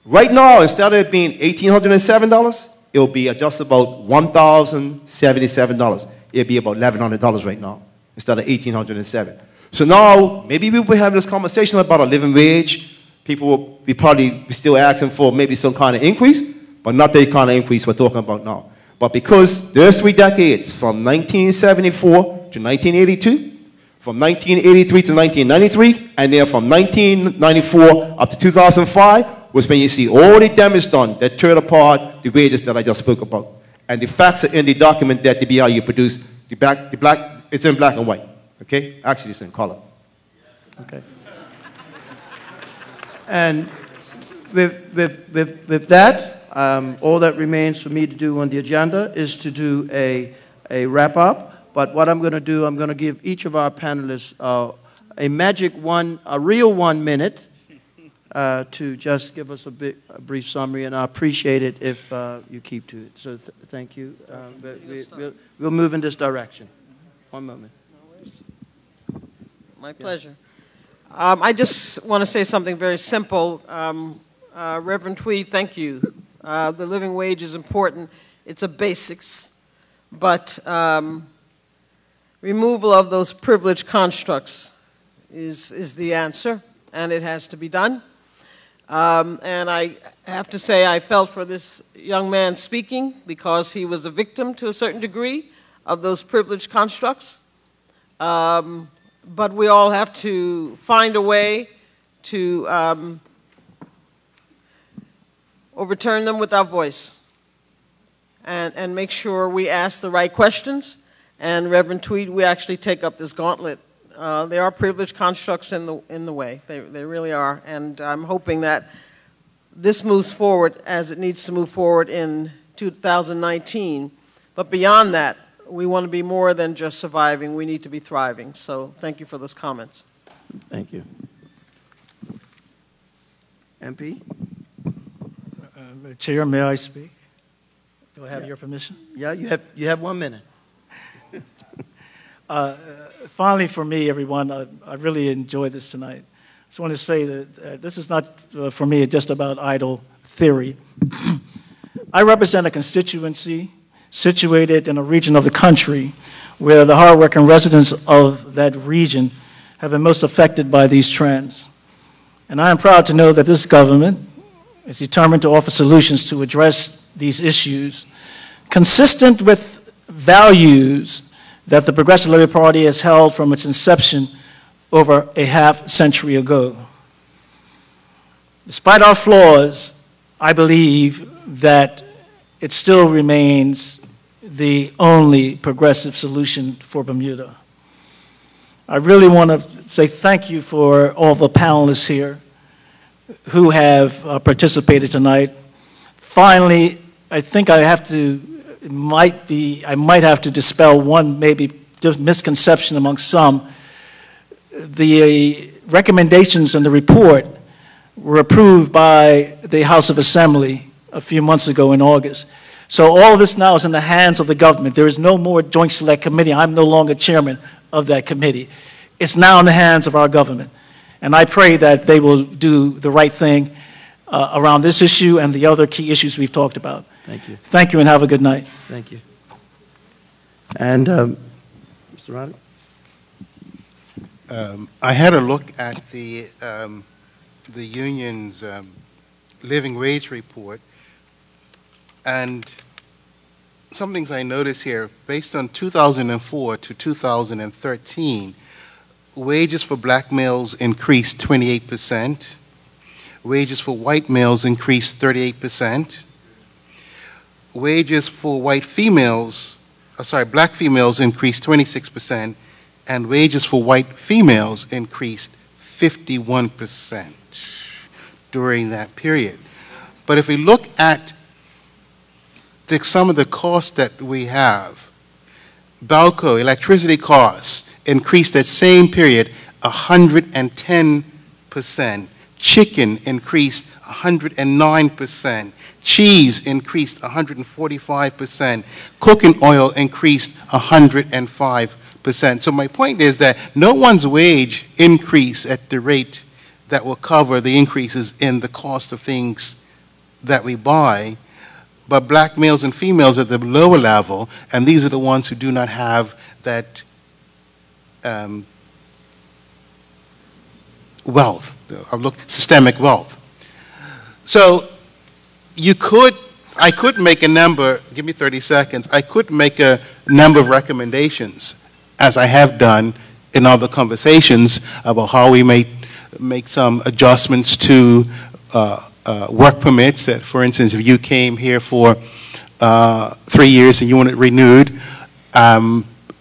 right now, instead of it being $1,807, it'll be just about $1,077. It'll be about $1,100 right now, instead of $1,807. So now, maybe we'll be having this conversation about a living wage. People will be probably still asking for maybe some kind of increase, but not the kind of increase we're talking about now. But because there's 3 decades, from 1974 to 1982, from 1983 to 1993, and then from 1994 up to 2005, was when you see all the damage done that tear apart the wages that I just spoke about. And the facts are in the document that the BIU produced. It's in black and white. Okay? Actually, it's in color. Okay. And with that, all that remains for me to do on the agenda is to do a wrap-up. But what I'm going to do, I'm going to give each of our panelists a real 1 minute to just give us a brief summary, and I appreciate it if you keep to it. So thank you. We'll move in this direction. One moment. My pleasure. I just want to say something very simple. Reverend Tweed, thank you. The living wage is important. It's a basics. But removal of those privilege constructs is the answer, and it has to be done. And I have to say I felt for this young man speaking because he was a victim to a certain degree of those privilege constructs. But we all have to find a way to overturn them with our voice and make sure we ask the right questions. And Reverend Tweed, we actually take up this gauntlet. There are privilege constructs in the way. They really are. And I'm hoping that this moves forward as it needs to move forward in 2019. But beyond that, we want to be more than just surviving. We need to be thriving. So thank you for those comments. Thank you. MP? Chair, may I speak? Do I have your permission? Yeah, you have 1 minute. Finally, for me, everyone, I really enjoyed this tonight. I just want to say that this is not, for me, just about idle theory. I represent a constituency situated in a region of the country where the hardworking residents of that region have been most affected by these trends. And I am proud to know that this government is determined to offer solutions to address these issues consistent with values that the Progressive Labour Party has held from its inception over a half-century ago. Despite our flaws, I believe that it still remains the only progressive solution for Bermuda. I really want to say thank you for all the panelists here who have participated tonight. Finally, I think I might have to dispel one maybe just misconception among some. The recommendations in the report were approved by the House of Assembly a few months ago in August. So all of this now is in the hands of the government. There is no more Joint Select Committee. I'm no longer chairman of that committee. It's now in the hands of our government. And I pray that they will do the right thing around this issue and the other key issues we've talked about. Thank you. Thank you and have a good night. Thank you. And Mr. Roddick? I had a look at the union's living wage report, and some things I notice here, based on 2004 to 2013, wages for black males increased 28%, wages for white males increased 38%, wages for black females increased 26%, and wages for white females increased 51% during that period. But if we look at some of the costs that we have, Balco, electricity costs, increased that same period 110%. Chicken increased 109%. Cheese increased 145%. Cooking oil increased 105%. So my point is that no one's wage increase at the rate that will cover the increases in the cost of things that we buy, but black males and females at the lower level, and these are the ones who do not have that wealth, systemic wealth. So I could make a number, give me 30 seconds, I could make a number of recommendations, as I have done in other conversations, about how we may make some adjustments to work permits. That, for instance, if you came here for 3 years and you want it renewed,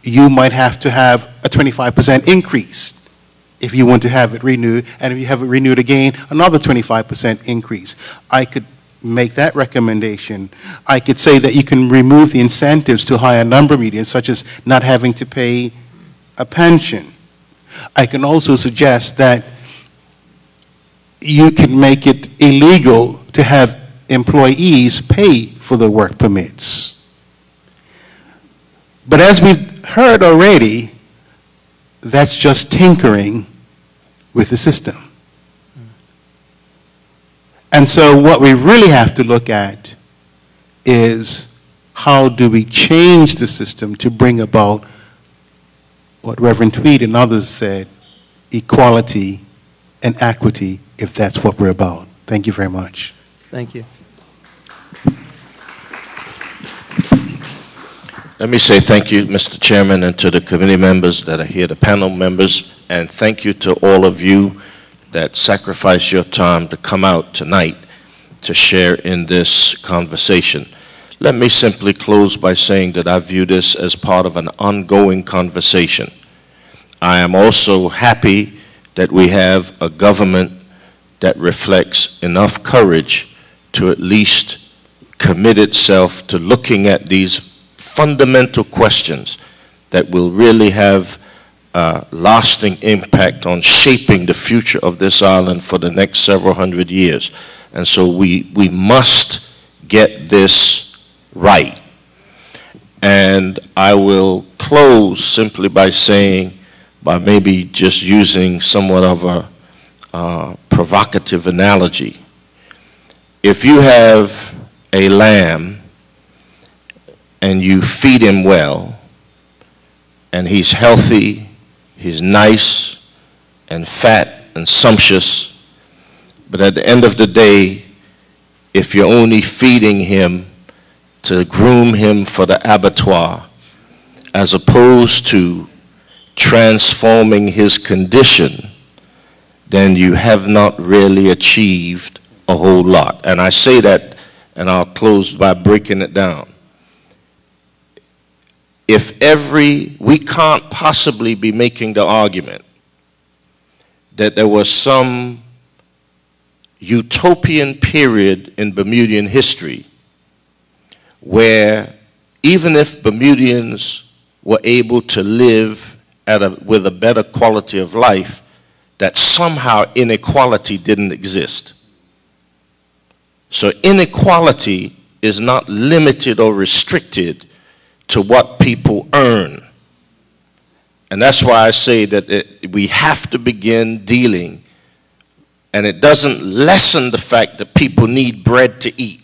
you might have to have a 25% increase if you want to have it renewed, and if you have it renewed again, another 25% increase. I could make that recommendation. I could say that you can remove the incentives to higher number medians, such as not having to pay a pension. I can also suggest that you can make it illegal to have employees pay for the work permits. But as we've heard already, that's just tinkering with the system. And so what we really have to look at is how do we change the system to bring about what Reverend Tweed and others said, equality and equity, if that's what we're about. Thank you very much. Thank you. Let me say thank you, Mr. Chairman, and to the committee members that are here, the panel members, and thank you to all of you that sacrificed your time to come out tonight to share in this conversation. Let me simply close by saying that I view this as part of an ongoing conversation. I am also happy that we have a government that reflects enough courage to at least commit itself to looking at these fundamental questions that will really have a lasting impact on shaping the future of this island for the next several hundred years. And so we must get this right. And I will close simply by saying, by maybe just using somewhat of a provocative analogy. If you have a lamb and you feed him well, and he's healthy, he's nice and fat and sumptuous, but at the end of the day, if you're only feeding him to groom him for the abattoir, as opposed to transforming his condition, then you have not really achieved a whole lot. And I say that, and I'll close by breaking it down. We can't possibly be making the argument that there was some utopian period in Bermudian history where even if Bermudians were able to live with a better quality of life, that somehow inequality didn't exist. So inequality is not limited or restricted to what people earn. And that's why I say that we have to begin dealing, and it doesn't lessen the fact that people need bread to eat,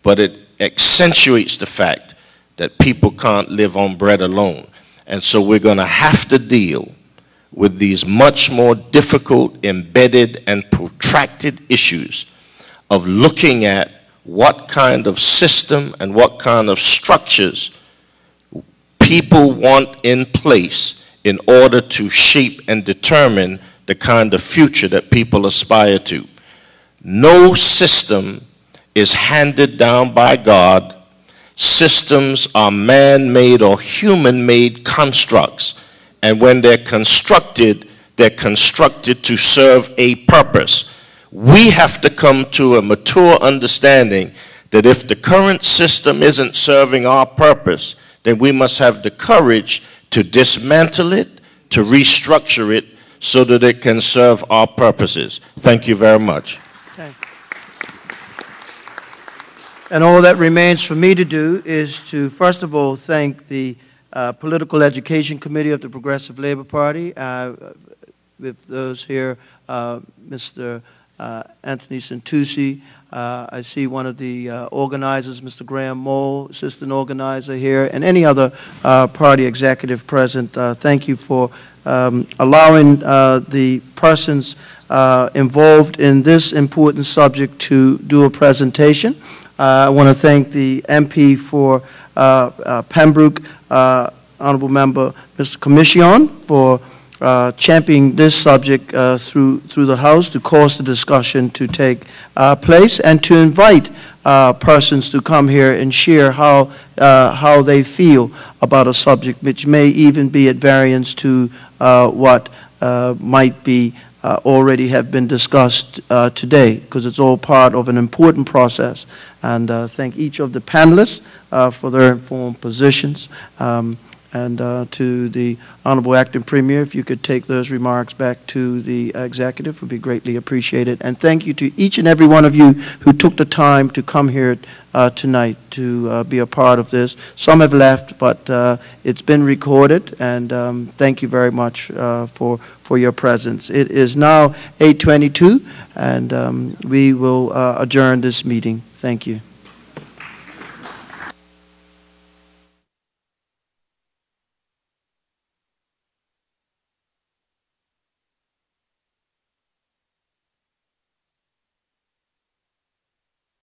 but it accentuates the fact that people can't live on bread alone. And so we're going to have to deal with these much more difficult, embedded, and protracted issues of looking at what kind of system and what kind of structures people want in place in order to shape and determine the kind of future that people aspire to. No system is handed down by God. Systems are man-made or human-made constructs. And when they're constructed to serve a purpose. We have to come to a mature understanding that if the current system isn't serving our purpose, then we must have the courage to dismantle it, to restructure it, so that it can serve our purposes. Thank you very much. Okay. And all that remains for me to do is to, first of all, thank the Political Education Committee of the Progressive Labor Party, with those here, Mr. Anthony Santucci. I see one of the organizers, Mr. Graham Mole, assistant organizer here, and any other party executive present. Thank you for allowing the persons involved in this important subject to do a presentation. I want to thank the MP for Pembroke, Honorable Member Mr. Commission, for championing this subject through the House to cause the discussion to take place, and to invite persons to come here and share how they feel about a subject which may even be at variance to what might be already have been discussed today, because it's all part of an important process. And thank each of the panelists for their informed positions. And to the Honorable Acting Premier, if you could take those remarks back to the executive, would be greatly appreciated. And thank you to each and every one of you who took the time to come here tonight to be a part of this. Some have left, but it's been recorded, and thank you very much for your presence. It is now 8:22, and we will adjourn this meeting. Thank you.